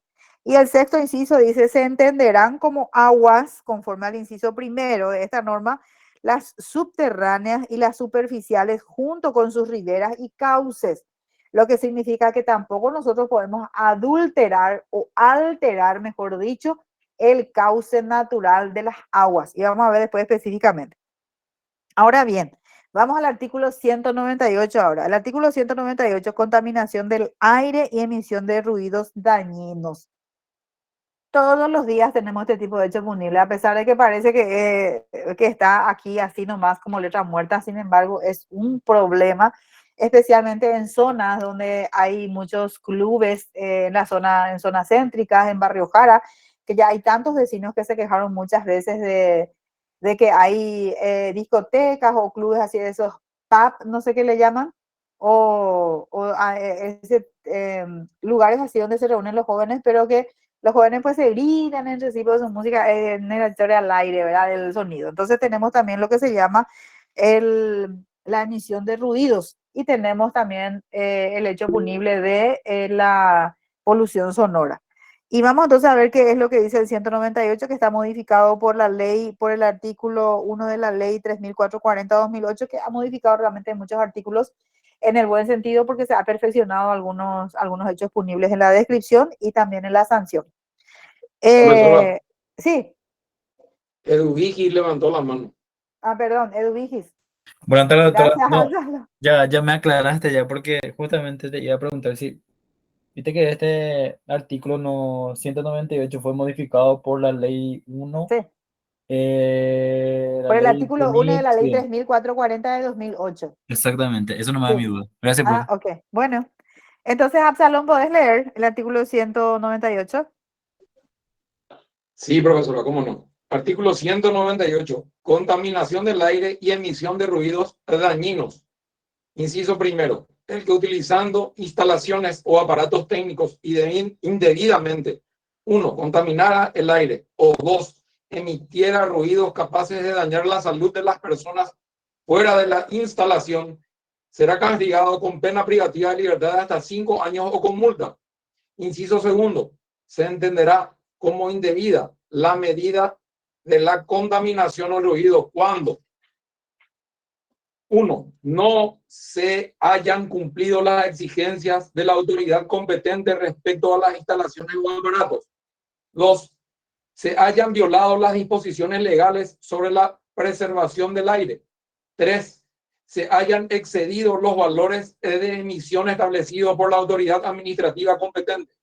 Y el sexto inciso dice, se entenderán como aguas, conforme al inciso primero de esta norma, las subterráneas y las superficiales junto con sus riberas y cauces, lo que significa que tampoco nosotros podemos adulterar o alterar, mejor dicho, el cauce natural de las aguas. Y vamos a ver después específicamente. Ahora bien, vamos al artículo 198 ahora. El artículo 198, contaminación del aire y emisión de ruidos dañinos. Todos los días tenemos este tipo de hechos punibles, a pesar de que parece que está aquí así nomás como letra muerta. Sin embargo, es un problema, especialmente en zonas donde hay muchos clubes, en zonas céntricas, en Barrio Jara, que ya hay tantos vecinos que se quejaron muchas veces de que hay discotecas o clubes así de esos pub, no sé qué le llaman, lugares así donde se reúnen los jóvenes, pero que los jóvenes pues se gritan entre sí por su música negatoria al aire, ¿verdad? El sonido. Entonces tenemos también lo que se llama la emisión de ruidos y tenemos también el hecho punible de la polución sonora. Y vamos entonces a ver qué es lo que dice el 198, que está modificado por la ley, por el artículo 1 de la ley 3440-2008, que ha modificado realmente muchos artículos en el buen sentido porque se ha perfeccionado algunos hechos punibles en la descripción y también en la sanción. Sí. Edu Vigis levantó la mano. Perdón, Edu Vigis. Buenas tardes, doctora. Gracias. No, ya me aclaraste ya, porque justamente te iba a preguntar si, viste que este artículo 198 fue modificado por la ley 1. Sí. La Por el ley artículo 1 de la ley 100. 3440 de 2008. Exactamente, eso no me da mi duda. Gracias, profe. Ok. Bueno, entonces, Absalón, ¿podés leer el artículo 198? Sí, profesora, cómo no. Artículo 198. Contaminación del aire y emisión de ruidos dañinos. Inciso primero. El que utilizando instalaciones o aparatos técnicos indebidamente, 1, contaminara el aire, o 2, emitiera ruidos capaces de dañar la salud de las personas fuera de la instalación, será castigado con pena privativa de libertad de hasta 5 años o con multa. Inciso segundo, se entenderá como indebida la medida de la contaminación o ruido cuando 1. No se hayan cumplido las exigencias de la autoridad competente respecto a las instalaciones o aparatos. 2. Se hayan violado las disposiciones legales sobre la preservación del aire. 3. Se hayan excedido los valores de emisión establecidos por la autoridad administrativa competente.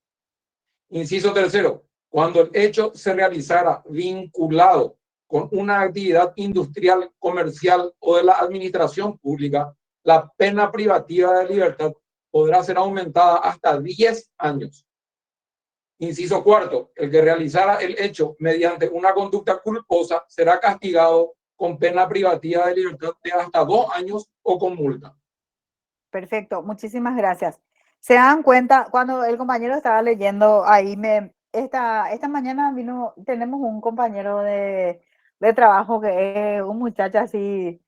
Inciso tercero, cuando el hecho se realizara vinculado con una actividad industrial, comercial o de la administración pública, la pena privativa de libertad podrá ser aumentada hasta 10 años. Inciso cuarto, el que realizara el hecho mediante una conducta culposa será castigado con pena privativa de libertad de hasta 2 años o con multa. Perfecto, muchísimas gracias. Se dan cuenta, cuando el compañero estaba leyendo ahí, esta mañana tenemos un compañero de trabajo que es un muchacho así,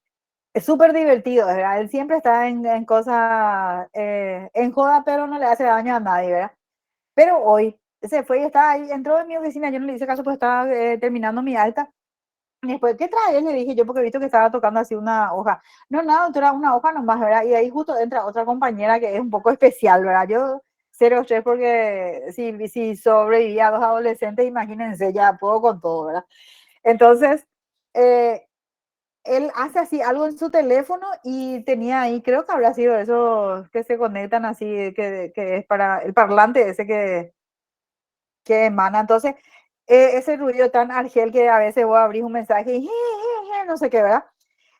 es súper divertido, ¿verdad? Él siempre está en cosas, en joda, pero no le hace daño a nadie, ¿verdad? Pero hoy se fue y estaba ahí, entró en mi oficina, yo no le hice caso, pues estaba terminando mi alta. Y después, ¿qué traes? Le dije yo, porque he visto que estaba tocando así una hoja. No, nada, doctora, una hoja nomás, ¿verdad? Y ahí justo entra otra compañera que es un poco especial, ¿verdad? Yo, cero estrés, porque si sobrevivía a 2 adolescentes, imagínense, ya puedo con todo, ¿verdad? Entonces, él hace así algo en su teléfono y tenía ahí, creo que habrá sido esos que se conectan así, que es para el parlante ese que emana. Entonces, ese ruido tan argel que a veces vos abrís un mensaje y no sé qué, ¿verdad?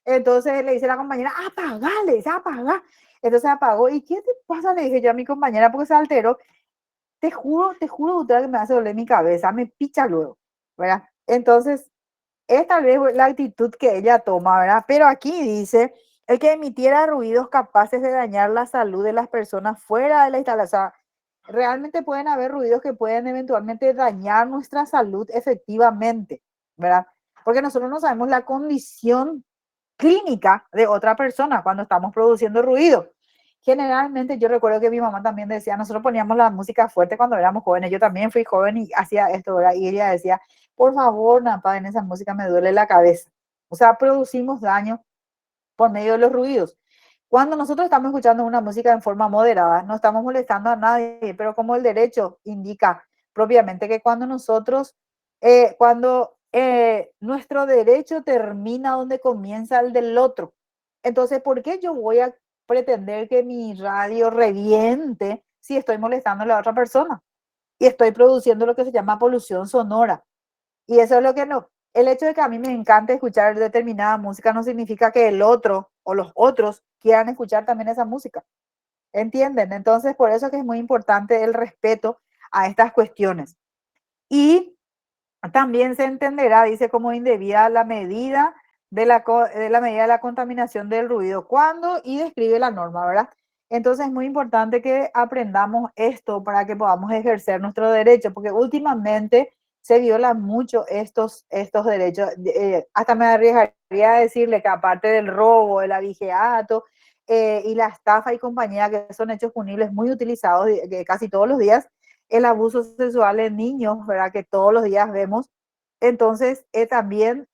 Entonces le dice a la compañera, apaga, le dice, apaga. Entonces apagó. ¿Y qué te pasa? Le dije yo a mi compañera porque se alteró. Te juro, doctora, que me hace doler mi cabeza, me picha luego, ¿verdad? Entonces, es tal vez la actitud que ella toma, ¿verdad? Pero aquí dice, el que emitiera ruidos capaces de dañar la salud de las personas fuera de la instalación. Realmente pueden haber ruidos que pueden eventualmente dañar nuestra salud efectivamente, ¿verdad? Porque nosotros no sabemos la condición clínica de otra persona cuando estamos produciendo ruido. Generalmente yo recuerdo que mi mamá también decía, nosotros poníamos la música fuerte cuando éramos jóvenes, yo también fui joven y hacía esto, ¿verdad? Y ella decía, por favor, no apaguen esa música, me duele la cabeza. O sea, producimos daño por medio de los ruidos. Cuando nosotros estamos escuchando una música en forma moderada, no estamos molestando a nadie, pero como el derecho indica propiamente que cuando nuestro derecho termina donde comienza el del otro, entonces, ¿por qué yo voy a pretender que mi radio reviente si estoy molestando a la otra persona? Y estoy produciendo lo que se llama polución sonora. Y eso es lo que no. El hecho de que a mí me encante escuchar determinada música no significa que el otro o los otros quieran escuchar también esa música. ¿Entienden? Entonces, por eso es que es muy importante el respeto a estas cuestiones. Y también se entenderá, dice, como indebida la medida de la medida de la contaminación del ruido. ¿Cuándo? Y describe la norma, ¿verdad? Entonces es muy importante que aprendamos esto para que podamos ejercer nuestro derecho, porque últimamente se violan mucho estos derechos. Hasta me arriesgaría a decirle que aparte del robo, el abigeato y la estafa y compañía, que son hechos punibles muy utilizados casi todos los días, el abuso sexual en niños, ¿verdad? Que todos los días vemos. Entonces, también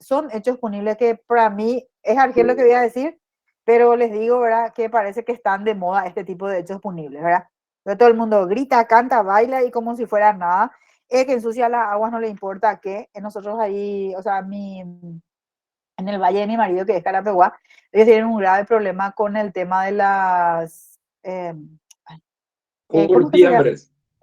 son hechos punibles que para mí es argel lo que voy a decir, pero les digo, ¿verdad? Que parece que están de moda este tipo de hechos punibles, ¿verdad? Pero todo el mundo grita, canta, baila y como si fuera nada. Que ensucia las aguas no le importa que nosotros ahí, o sea, en el valle de mi marido, que es Carapeguá, ellos tienen un grave problema con el tema de las... ¿cómo que se llama?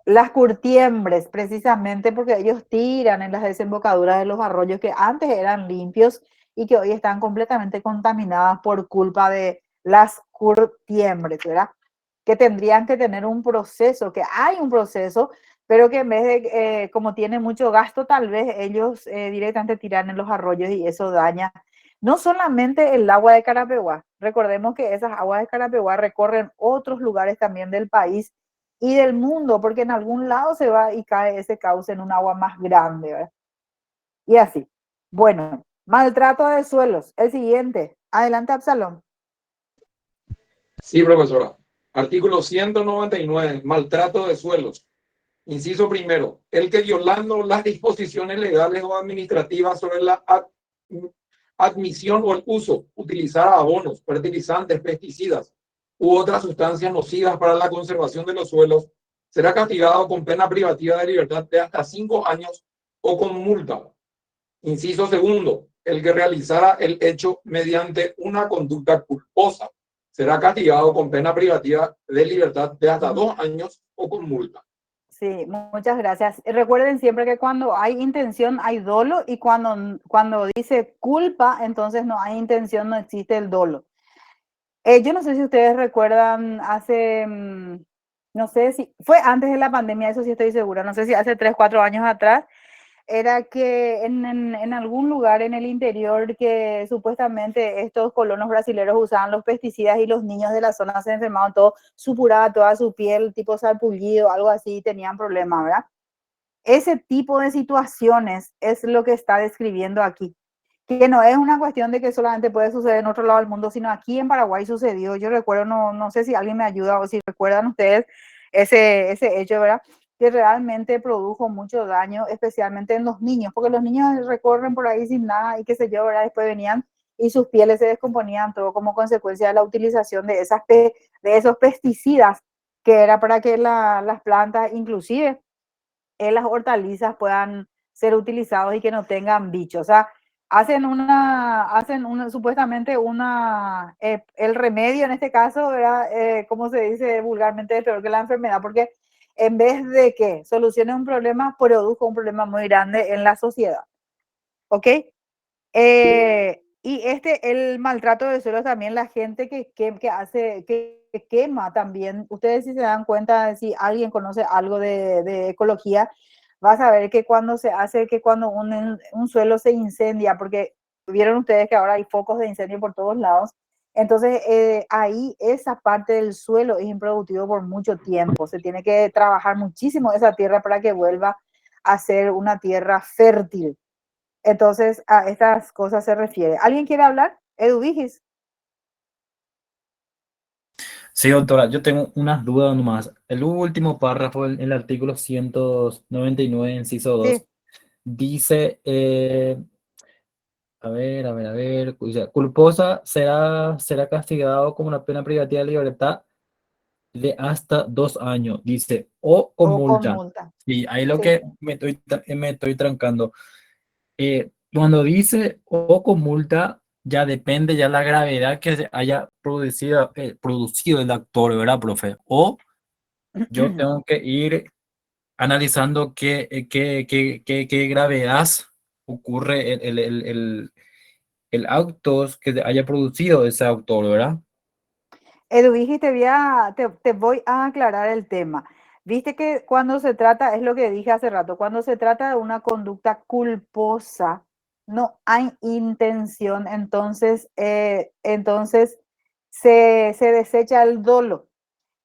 Las curtiembres, precisamente porque ellos tiran en las desembocaduras de los arroyos que antes eran limpios y que hoy están completamente contaminadas por culpa de las curtiembres, ¿verdad? Que tendrían que tener un proceso, que hay un proceso, pero que en vez de, como tiene mucho gasto, tal vez ellos directamente tiran en los arroyos y eso daña no solamente el agua de Carapeguá. Recordemos que esas aguas de Carapeguá recorren otros lugares también del país y del mundo, porque en algún lado se va y cae ese cauce en un agua más grande, ¿verdad? Y así. Bueno, maltrato de suelos. El siguiente. Adelante, Absalón. Sí, profesora. Artículo 199, maltrato de suelos. Inciso primero, el que violando las disposiciones legales o administrativas sobre la admisión o el uso, utilizar abonos, fertilizantes, pesticidas u otras sustancias nocivas para la conservación de los suelos, será castigado con pena privativa de libertad de hasta 5 años o con multa. Inciso segundo, el que realizara el hecho mediante una conducta culposa será castigado con pena privativa de libertad de hasta 2 años o con multa. Sí, muchas gracias. Recuerden siempre que cuando hay intención hay dolo y cuando dice culpa, entonces no hay intención, no existe el dolo. Yo no sé si ustedes recuerdan hace, no sé si fue antes de la pandemia, eso sí estoy segura, no sé si hace 3, 4 años atrás, era que en algún lugar en el interior que supuestamente estos colonos brasileños usaban los pesticidas y los niños de la zona se enfermaban, todo supuraba toda su piel, tipo sarpullido, algo así, tenían problemas, ¿verdad? Ese tipo de situaciones es lo que está describiendo aquí, que no es una cuestión de que solamente puede suceder en otro lado del mundo, sino aquí en Paraguay sucedió. Yo recuerdo, no sé si alguien me ayuda o si recuerdan ustedes ese hecho, ¿verdad? Que realmente produjo mucho daño, especialmente en los niños, porque los niños recorren por ahí sin nada y qué sé yo, ¿verdad? Después venían y sus pieles se descomponían, todo como consecuencia de la utilización de esos pesticidas, que era para que las plantas, inclusive las hortalizas, puedan ser utilizados y que no tengan bichos. O sea, hacen una supuestamente el remedio en este caso, ¿verdad? Como se dice vulgarmente, es peor que la enfermedad, porque en vez de que solucione un problema, produjo un problema muy grande en la sociedad. ¿Ok? Y el maltrato del suelo también, la gente que quema también. Ustedes si se dan cuenta, si alguien conoce algo de ecología, va a saber que cuando se hace, que cuando un suelo se incendia, porque vieron ustedes que ahora hay focos de incendio por todos lados, entonces ahí esa parte del suelo es improductivo por mucho tiempo. Se tiene que trabajar muchísimo esa tierra para que vuelva a ser una tierra fértil. Entonces, a estas cosas se refiere. ¿Alguien quiere hablar? Edu Vigis. Sí, doctora, yo tengo unas dudas nomás. El último párrafo en el artículo 199, inciso 2, Sí. dice, a ver, dice, culposa será castigado con una pena privativa de libertad de hasta 2 años, dice, o con O con multa. multa. Y ahí lo Sí. que me estoy trancando. Cuando dice o con multa, ya depende ya la gravedad que se haya producido el actor, ¿verdad, profe? O yo tengo que ir analizando qué gravedad ocurre el acto que haya producido ese autor, ¿verdad? Edu Vigis, te voy a aclarar el tema. Viste que cuando se trata, es lo que dije hace rato, cuando se trata de una conducta culposa, no hay intención, entonces se desecha el dolo.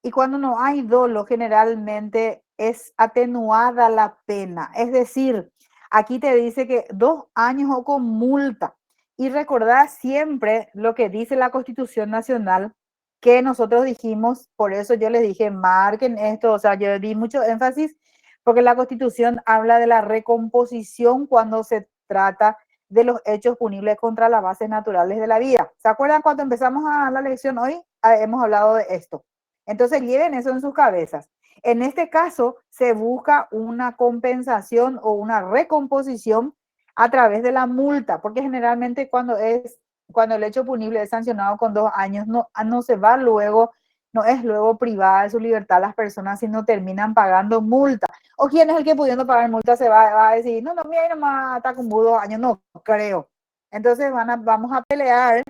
Y cuando no hay dolo, generalmente es atenuada la pena. Es decir, aquí te dice que 2 años o con multa. Y recordad siempre lo que dice la Constitución Nacional, que nosotros dijimos, por eso yo les dije, marquen esto, o sea, yo di mucho énfasis, porque la Constitución habla de la recomposición cuando se trata de los hechos punibles contra las bases naturales de la vida. ¿Se acuerdan cuando empezamos a la lección hoy? Hemos hablado de esto. Entonces lleven eso en sus cabezas. En este caso se busca una compensación o una recomposición a través de la multa, porque generalmente cuando el hecho punible es sancionado con 2 años, no se va luego, no es luego privada de su libertad las personas, sino terminan pagando multa. ¿O quién es el que pudiendo pagar multa se va a decir, no, mira, nomás está con 2 años? No creo. Entonces vamos a pelear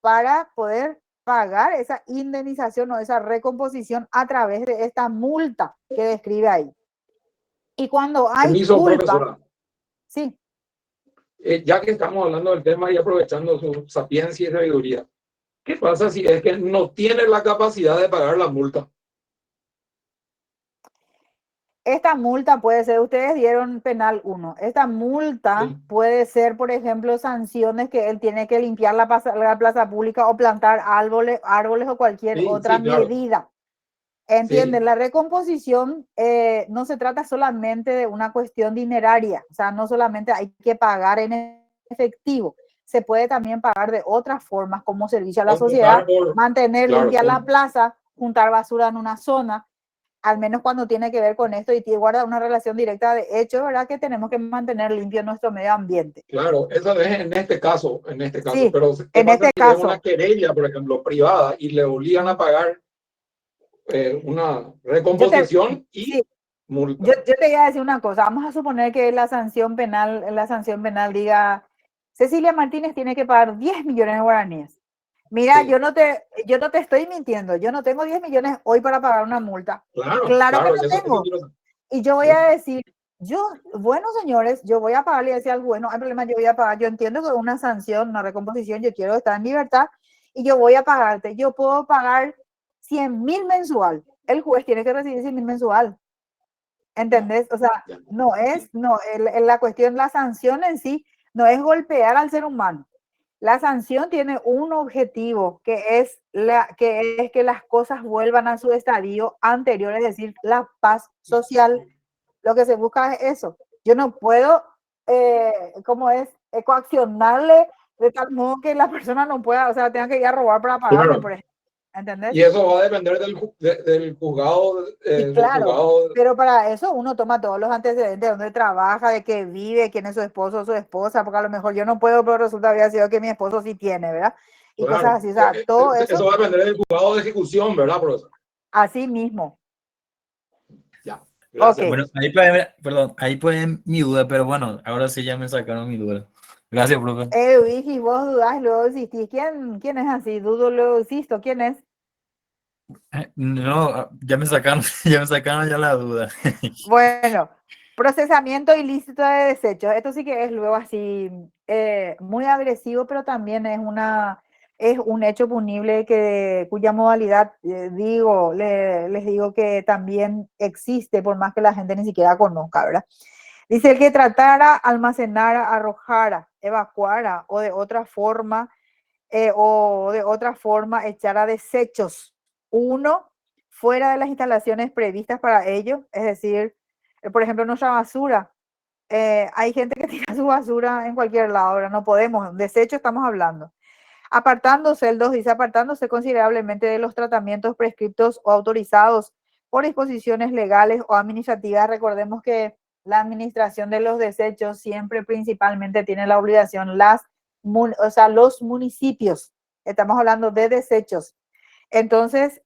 para poder pagar esa indemnización o esa recomposición a través de esta multa que describe ahí. Y cuando hay Permiso, culpa, profesora. sí, Ya que estamos hablando del tema y aprovechando su sapiencia y sabiduría, ¿qué pasa si es que no tiene la capacidad de pagar la multa? Esta multa puede ser, ustedes dieron penal 1. Esta multa Sí. puede ser, por ejemplo, sanciones que él tiene que limpiar la plaza pública o plantar árboles o cualquier Sí, otra sí, claro. medida. ¿Entienden? Sí. La recomposición no se trata solamente de una cuestión dineraria, o sea, no solamente hay que pagar en efectivo, se puede también pagar de otras formas como servicio a la sociedad, Computar por, mantener claro, limpia la plaza, juntar basura en una zona, al menos cuando tiene que ver con esto y guarda una relación directa de hecho, ¿verdad? Que tenemos que mantener limpio nuestro medio ambiente. claro, eso es en este caso, Sí, pero ¿qué en pasa este si es una caso, querella, por ejemplo, privada y le obligan a pagar una recomposición y sí, multa? yo te iba a decir una cosa, vamos a suponer que la sanción penal diga, Cecilia Martínez tiene que pagar 10 millones de guaraníes. Mira, Sí. yo no te estoy mintiendo, yo no tengo 10 millones hoy para pagar una multa. Claro, Claro que claro, no eso tengo. quiero. Y yo voy a decir, bueno señores, yo voy a pagarle y decir al juez, no hay problema, yo voy a pagar, yo entiendo que una sanción, una recomposición, yo quiero estar en libertad y yo voy a pagarte, yo puedo pagar 100.000 mensual, el juez tiene que recibir 100.000 mensual, ¿entendés? O sea, Ya. la cuestión, la sanción en sí, no es golpear al ser humano. La sanción tiene un objetivo que es que las cosas vuelvan a su estadio anterior, es decir, la paz social. Lo que se busca es eso. Yo no puedo, ¿cómo es? Coaccionarle de tal modo que la persona no pueda, o sea, tenga que ir a robar para pagarme, Claro. por ejemplo. ¿Entendés? Y eso va a depender del juzgado, Sí, claro. Pero para eso uno toma todos los antecedentes, de dónde trabaja, de qué vive, quién es su esposo o su esposa, porque a lo mejor yo no puedo, pero resulta había sido que mi esposo sí tiene, ¿verdad? Y Claro. cosas así, o sea, todo Eso eso va a depender del juzgado de ejecución, ¿verdad, profesor? así mismo. Ya. Ok. Gracias. Bueno, perdón, ahí puede mi duda, pero bueno, ahora sí ya me sacaron mi duda. Gracias, profe. Y vos dudás, luego insistís. ¿Quién es así? Dudo, luego insisto. ¿Quién es? No, ya me sacaron, ya me sacaron ya la duda. Bueno, procesamiento ilícito de desechos. Esto sí que es luego así muy agresivo, pero también es un hecho punible cuya modalidad, les digo que también existe, por más que la gente ni siquiera conozca, ¿verdad? Dice el que tratara, almacenara, arrojara, evacuara o de otra forma echara desechos. Uno, fuera de las instalaciones previstas para ello, es decir, por ejemplo, nuestra basura. Hay gente que tira su basura en cualquier lado, ahora no podemos, desecho estamos hablando. Apartándose, el 2 dice, apartándose considerablemente de los tratamientos prescriptos o autorizados por disposiciones legales o administrativas. Recordemos que la administración de los desechos siempre principalmente tiene la obligación, los municipios, estamos hablando de desechos. Entonces,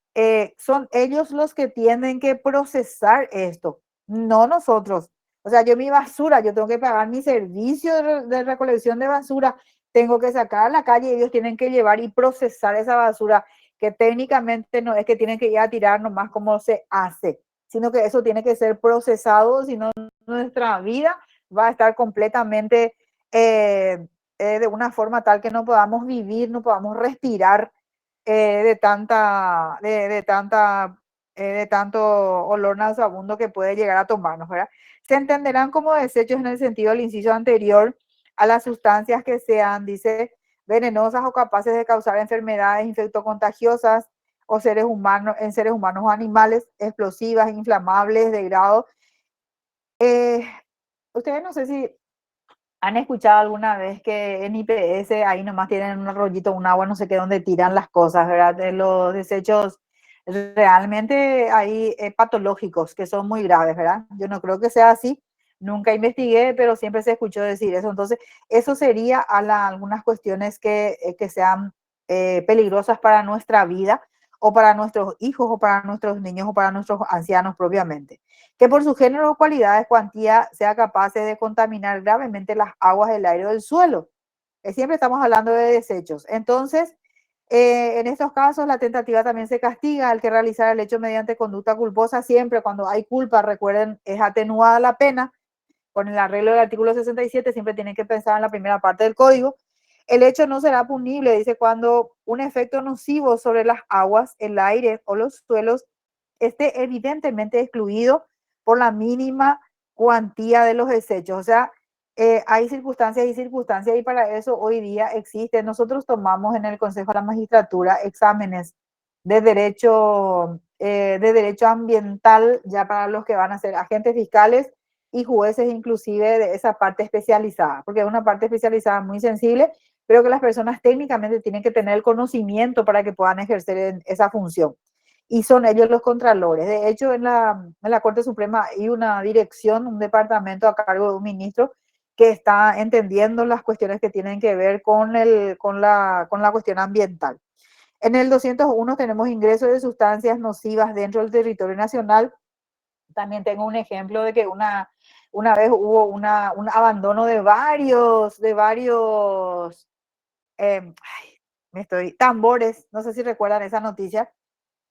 son ellos los que tienen que procesar esto, no nosotros. O sea, yo mi basura, yo tengo que pagar mi servicio de recolección de basura, tengo que sacar a la calle, ellos tienen que llevar y procesar esa basura, que técnicamente no es que tienen que ir a tirar nomás como se hace, sino que eso tiene que ser procesado, si no nuestra vida va a estar completamente de una forma tal que no podamos vivir, no podamos respirar de tanto olor nauseabundo que puede llegar a tomarnos, ¿verdad? Se entenderán como desechos en el sentido del inciso anterior a las sustancias que sean, dice, venenosas o capaces de causar enfermedades infectocontagiosas o en seres humanos o animales, explosivas, inflamables, de grado. Ustedes no sé si han escuchado alguna vez que en IPS ahí nomás tienen un rollito, un agua, no sé qué, donde tiran las cosas, ¿verdad? De los desechos realmente hay patológicos que son muy graves, ¿verdad? Yo no creo que sea así, nunca investigué, pero siempre se escuchó decir eso. Entonces, eso sería algunas cuestiones que sean peligrosas para nuestra vida o para nuestros hijos o para nuestros niños o para nuestros ancianos propiamente, que por su género o cualidades, cuantía, sea capaz de contaminar gravemente las aguas, el aire o el suelo. Siempre estamos hablando de desechos. Entonces, en estos casos, la tentativa también se castiga al que realizar el hecho mediante conducta culposa. Siempre cuando hay culpa, recuerden, es atenuada la pena. Con el arreglo del artículo 67, siempre tienen que pensar en la primera parte del código. El hecho no será punible, dice, cuando un efecto nocivo sobre las aguas, el aire o los suelos esté evidentemente excluido por la mínima cuantía de los desechos. O sea, hay circunstancias y circunstancias y para eso hoy día existe. Nosotros tomamos en el Consejo de la Magistratura exámenes de derecho ambiental ya para los que van a ser agentes fiscales y jueces inclusive de esa parte especializada, porque es una parte especializada muy sensible, pero que las personas técnicamente tienen que tener el conocimiento para que puedan ejercer esa función. Y son ellos los contralores. De hecho, en la Corte Suprema hay una dirección, un departamento a cargo de un ministro que está entendiendo las cuestiones que tienen que ver con la cuestión ambiental. En el 201 tenemos ingreso de sustancias nocivas dentro del territorio nacional. También tengo un ejemplo de que una vez hubo un abandono de varios tambores, no sé si recuerdan esa noticia,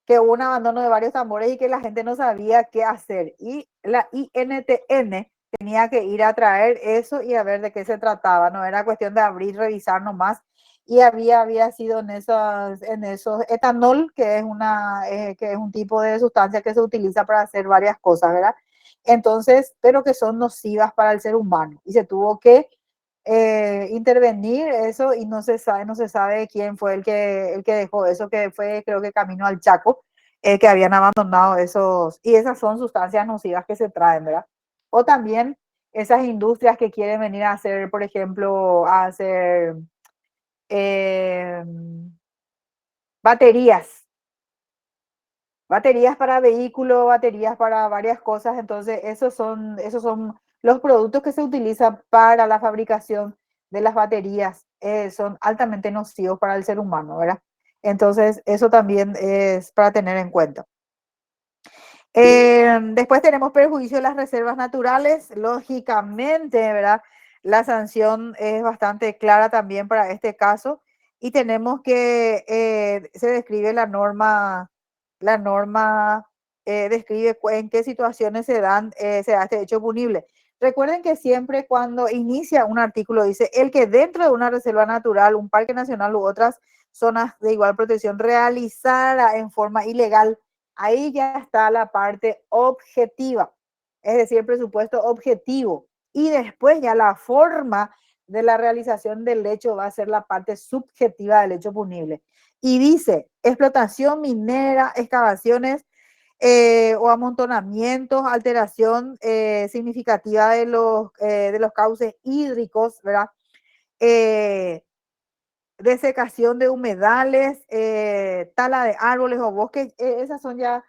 que hubo un abandono de varios tambores y que la gente no sabía qué hacer. Y la INTN tenía que ir a traer eso y a ver de qué se trataba. No era cuestión de abrir, revisar nomás. Y había sido en esos etanol, que es un tipo de sustancia que se utiliza para hacer varias cosas, ¿verdad? Entonces, pero que son nocivas para el ser humano. Y se tuvo que intervenir eso y no se sabe quién fue el que dejó eso, que fue creo que camino al Chaco, que habían abandonado esos, y esas son sustancias nocivas que se traen, ¿verdad? O también esas industrias que quieren venir a hacer, por ejemplo, a hacer eh, baterías para vehículos, baterías para varias cosas. Entonces, esos son los productos que se utilizan para la fabricación de las baterías. Son altamente nocivos para el ser humano, ¿verdad? Entonces, eso también es para tener en cuenta. Después tenemos perjuicio de las reservas naturales. Lógicamente, ¿verdad? La sanción es bastante clara también para este caso. Y tenemos que se describe la norma describe en qué situaciones se da este hecho punible. Recuerden que siempre cuando inicia un artículo dice el que dentro de una reserva natural, un parque nacional u otras zonas de igual protección realizara en forma ilegal, ahí ya está la parte objetiva, es decir, el presupuesto objetivo. Y después ya la forma de la realización del hecho va a ser la parte subjetiva del hecho punible. Y dice, explotación minera, excavaciones o amontonamientos, alteración significativa de los cauces hídricos, ¿verdad? Desecación de humedales, tala de árboles o bosques, esos son ya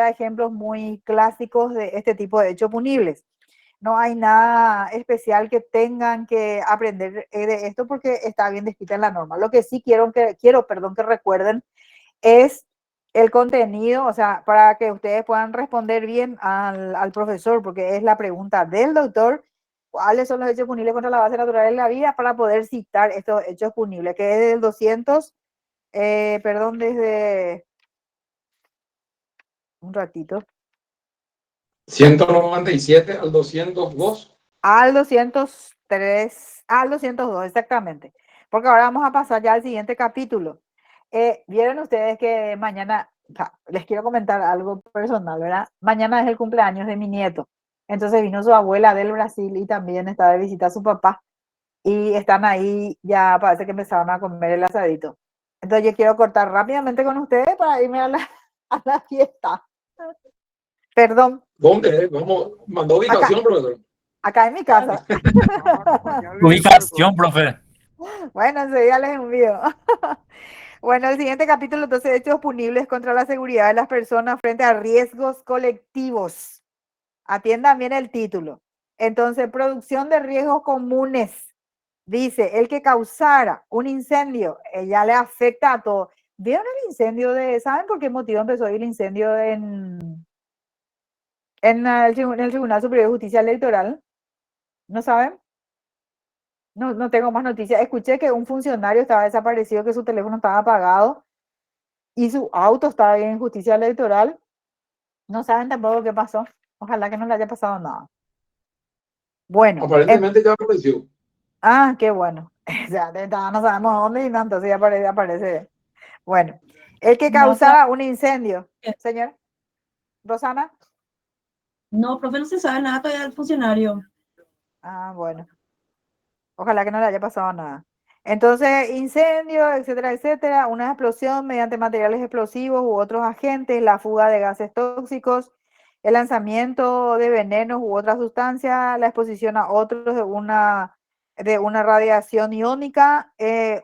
ejemplos muy clásicos de este tipo de hechos punibles. No hay nada especial que tengan que aprender de esto porque está bien descrita en la norma. Lo que sí quiero que recuerden es el contenido, o sea, para que ustedes puedan responder bien al profesor, porque es la pregunta del doctor, ¿cuáles son los hechos punibles contra la base natural de la vida? Para poder citar estos hechos punibles, que es del 200, desde un ratito. 197 al 202. Al 203, al 202, exactamente. Porque ahora vamos a pasar ya al siguiente capítulo. Vieron ustedes que mañana, o sea, les quiero comentar algo personal, ¿verdad? Mañana es el cumpleaños de mi nieto. Entonces vino su abuela del Brasil y también está de visita a su papá. Y están ahí, ya parece que empezaron a comer el asadito. Entonces yo quiero cortar rápidamente con ustedes para irme a la fiesta. Perdón. ¿Dónde? Vamos, mandó ubicación, profesor. Acá en mi casa. Ubicación, profe. Bueno, enseguida les envío. Bueno, el siguiente capítulo, entonces, hechos punibles contra la seguridad de las personas frente a riesgos colectivos. Atiendan bien el título. Entonces, producción de riesgos comunes. Dice, el que causara un incendio, ya le afecta a todo. ¿Vieron el incendio saben por qué motivo empezó el incendio en el Tribunal Superior de Justicia Electoral? ¿No saben? No tengo más noticias. Escuché que un funcionario estaba desaparecido, que su teléfono estaba apagado y su auto estaba en justicia electoral. No saben tampoco qué pasó. Ojalá que no le haya pasado nada. Bueno. Aparentemente ya apareció. Ah, qué bueno. Ya no sabemos dónde y no, entonces ya aparece. Bueno, el que causara un incendio. Señor. Rosana. No, profe, no se sabe nada todavía del funcionario. Ah, bueno. Ojalá que no le haya pasado nada. Entonces, incendio, etcétera, etcétera, una explosión mediante materiales explosivos u otros agentes, la fuga de gases tóxicos, el lanzamiento de venenos u otras sustancias, la exposición a otros de una radiación iónica,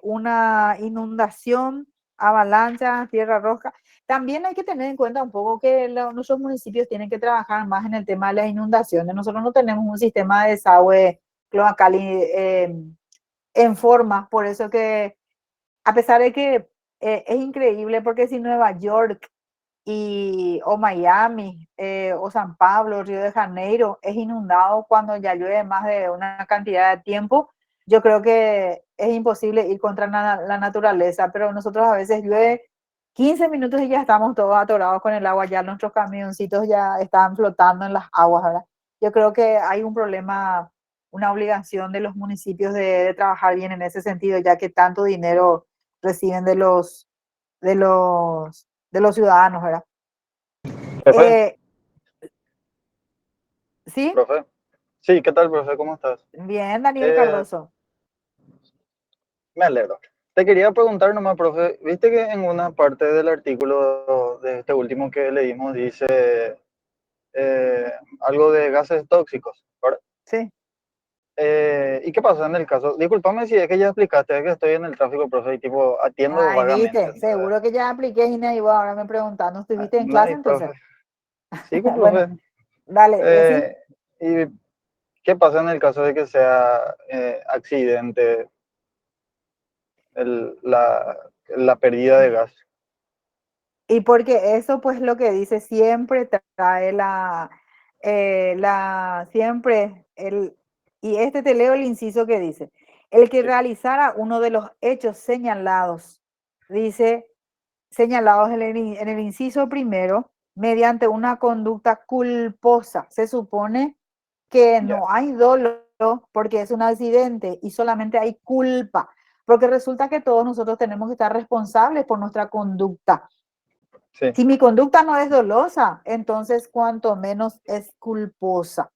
una inundación, avalancha, tierra roja. También hay que tener en cuenta un poco que nuestros municipios tienen que trabajar más en el tema de las inundaciones. Nosotros no tenemos un sistema de desagüe cloacal en forma, por eso que a pesar de que es increíble, porque si Nueva York o Miami o San Pablo, Río de Janeiro es inundado cuando ya llueve más de una cantidad de tiempo, yo creo que es imposible ir contra la naturaleza, pero nosotros a veces llueve 15 minutos y ya estamos todos atorados con el agua, ya nuestros camioncitos ya están flotando en las aguas, ¿verdad? Yo creo que hay un problema, una obligación de los municipios de trabajar bien en ese sentido, ya que tanto dinero reciben de los ciudadanos, ¿verdad? Profe, ¿Sí? profe. Sí, ¿qué tal, profe? ¿Cómo estás? Bien, Daniel Eh, Cardoso. Me alegro. Te quería preguntar nomás, profe, viste que en una parte del artículo de este último que leímos dice algo de gases tóxicos, ¿verdad? Sí. ¿Y qué pasa en el caso? Discúlpame si es que ya explicaste, es que estoy en el tráfico, profe, y tipo atiendo Ay, vagamente, viste, ¿entendés? seguro que ya apliqué y nadie iba ahora me preguntando, ¿estuviste en No, clase y entonces? profe. Sí, pues, Bueno, profe. dale, decí. ¿Y qué pasa en el caso de que sea accidente, la pérdida de gas? Y porque eso pues lo que dice siempre trae siempre y este te leo el inciso que dice, el que Sí, realizara uno de los hechos señalados, dice, señalados en el inciso primero, mediante una conducta culposa. Se supone que ya, no hay dolo porque es un accidente y solamente hay culpa, porque resulta que todos nosotros tenemos que estar responsables por nuestra conducta. sí, Si mi conducta no es dolosa, entonces cuanto menos es culposa,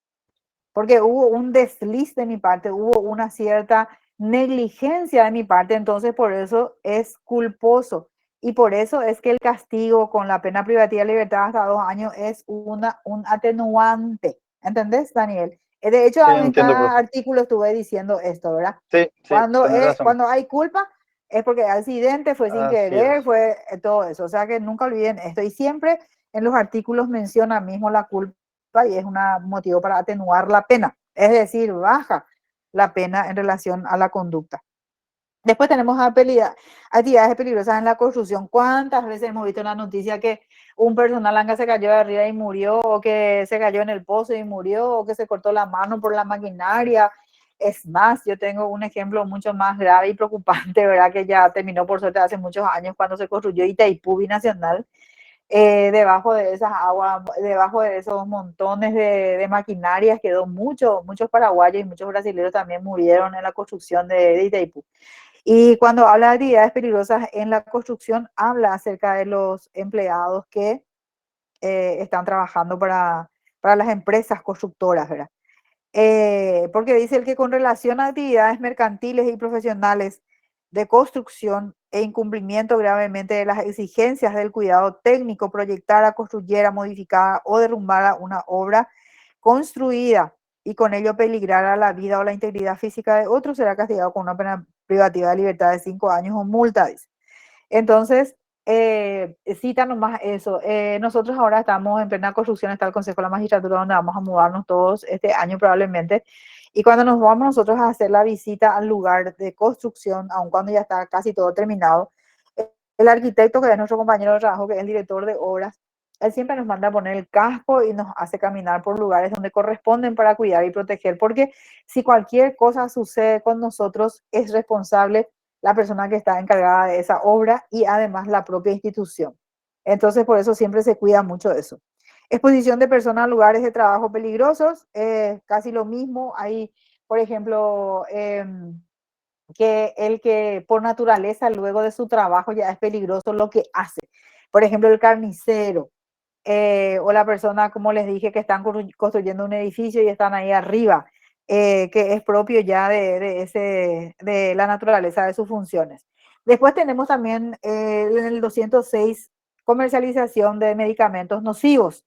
porque hubo un desliz de mi parte, hubo una cierta negligencia de mi parte, entonces por eso es culposo. Y por eso es que el castigo con la pena privativa de libertad hasta 2 años es un atenuante. ¿Entendés, Daniel? De hecho, sí, en entiendo, cada profe. artículo estuve diciendo esto, ¿verdad? Sí, sí, Cuando, tenés razón. cuando hay culpa es porque accidente, fue sin Así querer, es. fue todo eso. O sea que nunca olviden esto. Y siempre en los artículos menciona mismo la culpa y es un motivo para atenuar la pena, es decir, baja la pena en relación a la conducta. Después tenemos actividades peligrosas en la construcción. ¿Cuántas veces hemos visto en la noticia que un personal anga se cayó de arriba y murió, o que se cayó en el pozo y murió, o que se cortó la mano por la maquinaria? Es más, yo tengo un ejemplo mucho más grave y preocupante, ¿verdad? Que ya terminó por suerte hace muchos años cuando se construyó Itaipú Binacional. Debajo de esas aguas, debajo de esos montones de maquinarias quedó muchos paraguayos y muchos brasileños también murieron en la construcción de Itaipú. Y cuando habla de actividades peligrosas en la construcción, habla acerca de los empleados que están trabajando para las empresas constructoras, ¿verdad? Porque dice el que con relación a actividades mercantiles y profesionales de construcción e incumplimiento gravemente de las exigencias del cuidado técnico, proyectara, construyera, modificara o derrumbara una obra construida y con ello peligrara la vida o la integridad física de otro, será castigado con una pena privativa de libertad de 5 años o multa, dice. Entonces, cita nomás eso. Nosotros ahora estamos en plena construcción, está el Consejo de la Magistratura, donde vamos a mudarnos todos este año probablemente. Y cuando nos vamos nosotros a hacer la visita al lugar de construcción, aun cuando ya está casi todo terminado, el arquitecto, que es nuestro compañero de trabajo, que es el director de obras, él siempre nos manda a poner el casco y nos hace caminar por lugares donde corresponden para cuidar y proteger, porque si cualquier cosa sucede con nosotros, es responsable la persona que está encargada de esa obra y además la propia institución. Entonces, por eso siempre se cuida mucho eso. Exposición de personas a lugares de trabajo peligrosos, casi lo mismo. Hay, por ejemplo, que el que por naturaleza luego de su trabajo ya es peligroso lo que hace. Por ejemplo, el carnicero, o la persona, como les dije, que están construyendo un edificio y están ahí arriba, que es propio ya de la naturaleza de sus funciones. Después tenemos también en el 206, comercialización de medicamentos nocivos.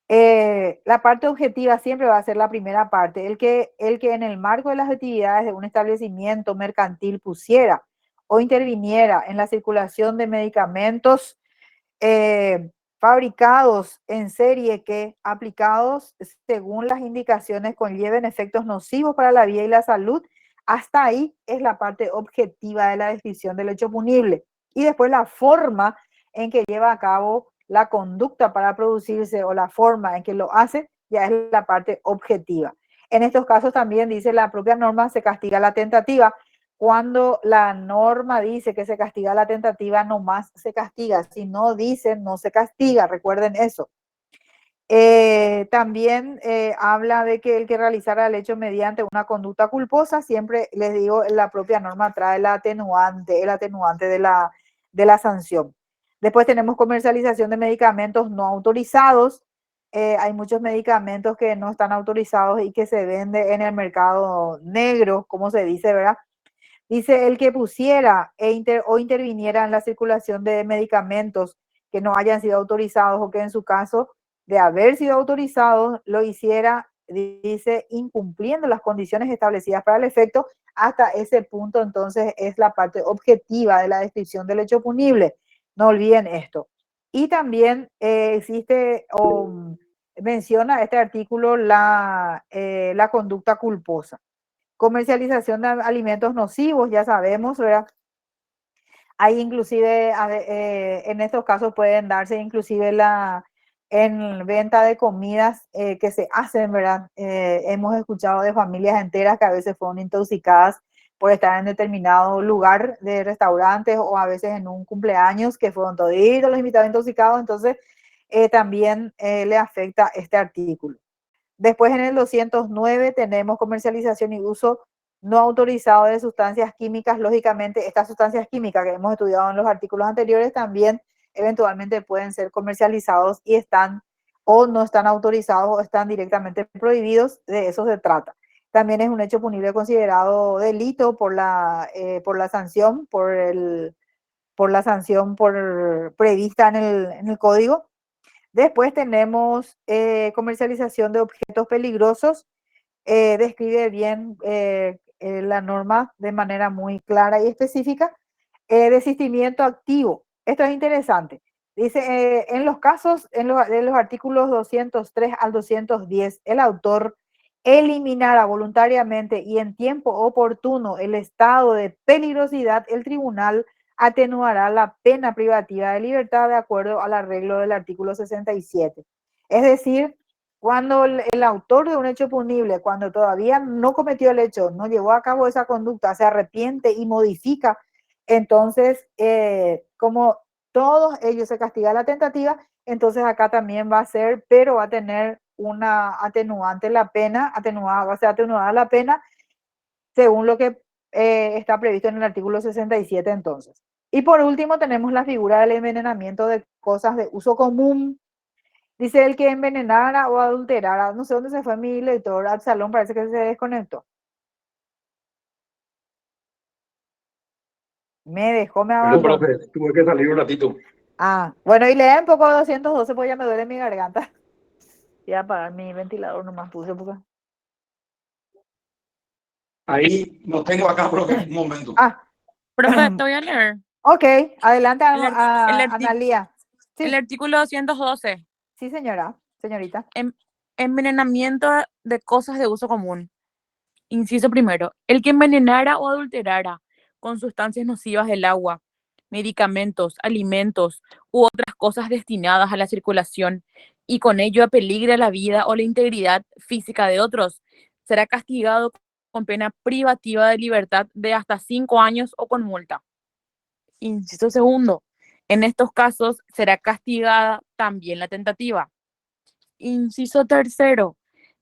La parte objetiva siempre va a ser la primera parte, el que en el marco de las actividades de un establecimiento mercantil pusiera o interviniera en la circulación de medicamentos fabricados en serie que, aplicados según las indicaciones, conlleven efectos nocivos para la vida y la salud. Hasta ahí es la parte objetiva de la descripción del hecho punible. Y después la forma en que lleva a cabo la conducta para producirse o la forma en que lo hace, ya es la parte objetiva. En estos casos también dice la propia norma, se castiga la tentativa. Cuando la norma dice que se castiga la tentativa, no más se castiga. Si no dice, no se castiga. Recuerden eso. También habla de que el que realizara el hecho mediante una conducta culposa, siempre les digo, la propia norma trae el atenuante de la sanción. Después tenemos comercialización de medicamentos no autorizados. Hay muchos medicamentos que no están autorizados y que se venden en el mercado negro, como se dice, ¿verdad? Dice el que pusiera o interviniera en la circulación de medicamentos que no hayan sido autorizados o que en su caso de haber sido autorizados lo hiciera, dice, incumpliendo las condiciones establecidas para el efecto. Hasta ese punto entonces es la parte objetiva de la descripción del hecho punible. No olviden esto. Y también existe o menciona este artículo la conducta culposa. Comercialización de alimentos nocivos, ya sabemos, ¿verdad? Hay inclusive, en estos casos pueden darse inclusive en venta de comidas que se hacen, ¿verdad? Hemos escuchado de familias enteras que a veces fueron intoxicadas por estar en determinado lugar de restaurantes o a veces en un cumpleaños que fueron toditos los invitados intoxicados, entonces también le afecta este artículo. Después en el 209 tenemos comercialización y uso no autorizado de sustancias químicas. Lógicamente, estas sustancias químicas que hemos estudiado en los artículos anteriores también eventualmente pueden ser comercializados y están o no están autorizados o están directamente prohibidos. De eso se trata. También es un hecho punible considerado delito por la sanción, prevista en el código. Después tenemos comercialización de objetos peligrosos. Describe bien la norma de manera muy clara y específica. Desistimiento activo. Esto es interesante. Dice, en los casos, de los artículos 203 al 210, el autor eliminará voluntariamente y en tiempo oportuno el estado de peligrosidad, el tribunal atenuará la pena privativa de libertad de acuerdo al arreglo del artículo 67. Es decir, cuando el autor de un hecho punible, cuando todavía no cometió el hecho, no llevó a cabo esa conducta, se arrepiente y modifica, entonces, como todos ellos se castiga la tentativa, entonces acá también va a ser, pero va a tener una atenuante la pena, va a ser atenuada la pena según lo que está previsto en el artículo 67 entonces. Y por último tenemos la figura del envenenamiento de cosas de uso común. Dice el que envenenara o adulterara. No sé dónde se fue mi lector al salón, parece que se desconectó. Me dejó, me Perdón, abandonó. profe, tuve que salir un ratito. Ah, bueno, y leen un poco 212 porque ya me duele mi garganta. Voy a apagar mi ventilador, nomás puse porque... Ahí no tengo acá, profe, un momento. Ah, Profe, te voy a leer. ok, adelante El Analía. El Sí, artículo 212. sí, señorita. Envenenamiento de cosas de uso común. Inciso primero. El que envenenara o adulterara con sustancias nocivas el agua, medicamentos, alimentos u otras cosas destinadas a la circulación y con ello apeligre la vida o la integridad física de otros, será castigado con pena privativa de libertad de hasta 5 años o con multa. Inciso segundo. En estos casos será castigada también la tentativa. Inciso tercero.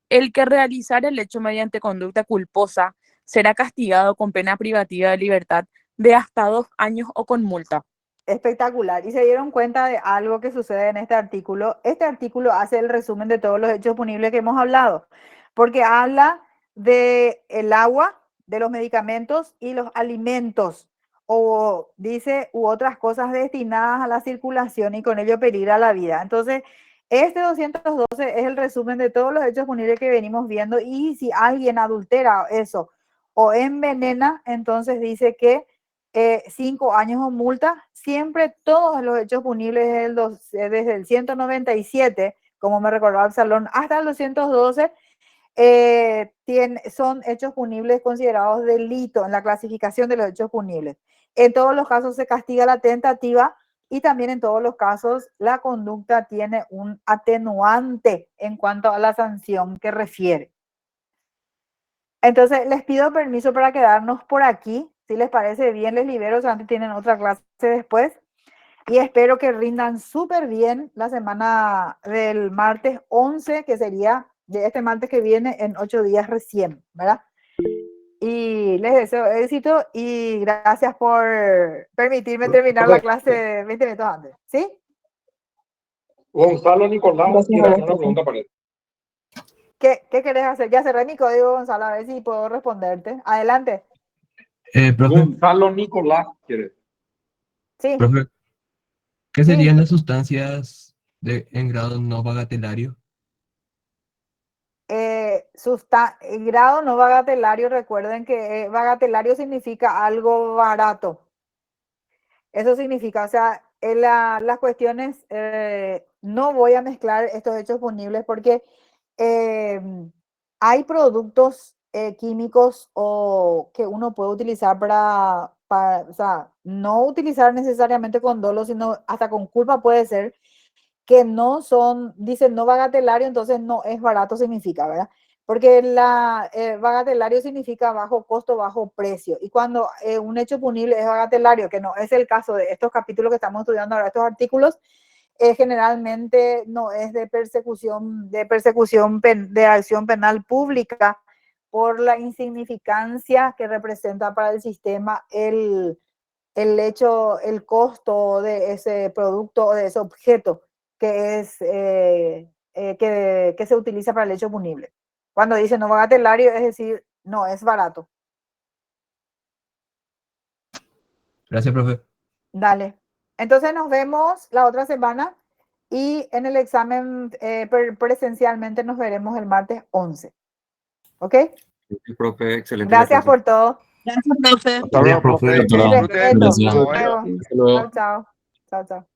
El que realizar el hecho mediante conducta culposa será castigado con pena privativa de libertad de hasta 2 años o con multa. espectacular. Y se dieron cuenta de algo que sucede en este artículo. Este artículo hace el resumen de todos los hechos punibles que hemos hablado, porque habla de el agua, de los medicamentos y los alimentos, o dice, u otras cosas destinadas a la circulación y con ello peligrar la vida. Entonces, este 212 es el resumen de todos los hechos punibles que venimos viendo, y si alguien adultera eso o envenena, entonces dice que 5 años o multa. Siempre todos los hechos punibles desde el 197, como me recordaba Absalón, hasta el 212, son hechos punibles considerados delito en la clasificación de los hechos punibles. En todos los casos se castiga la tentativa, y también en todos los casos la conducta tiene un atenuante en cuanto a la sanción que refiere. Entonces, les pido permiso para quedarnos por aquí. Si les parece bien, les libero, antes tienen otra clase después. Y espero que rindan súper bien la semana del martes 11, que sería de este martes que viene en 8 días recién, ¿verdad? Y les deseo éxito y gracias por permitirme terminar la clase 20 minutos antes. ¿Sí? Gonzalo Nicolás Gracias, quiere hacer una profe. pregunta para él. ¿Qué querés hacer? Ya cerré mi código, Gonzalo, a ver si puedo responderte. Adelante. Profe, Gonzalo Nicolás quiere. Sí. profe, ¿qué Sí. serían las sustancias en grado no bagatelario? Grado no bagatelario, recuerden que bagatelario significa algo barato. Eso significa, o sea, las cuestiones, no voy a mezclar estos hechos punibles porque hay productos químicos o que uno puede utilizar para, o sea, no utilizar necesariamente con dolo, sino hasta con culpa puede ser, que no son, dicen no bagatelario, entonces no es barato, significa, ¿verdad? Porque bagatelario significa bajo costo, bajo precio. Y cuando un hecho punible es bagatelario, que no es el caso de estos capítulos que estamos estudiando ahora, estos artículos, generalmente no es de persecución, de acción penal pública, por la insignificancia que representa para el sistema el hecho, el costo de ese producto o de ese objeto que es que se utiliza para el hecho punible. Cuando dice no bagatelario, es decir, no es barato. Gracias, profe. Dale. Entonces nos vemos la otra semana y en el examen presencialmente nos veremos el martes 11. ¿Ok? Sí, profe, excelente. Gracias por todo. Gracias, profe. Hasta luego, profe. Doctora. Disfruten. Respeto. Gracias. Hasta luego. Luego. Hasta luego. Chao, chao. Chao, chao.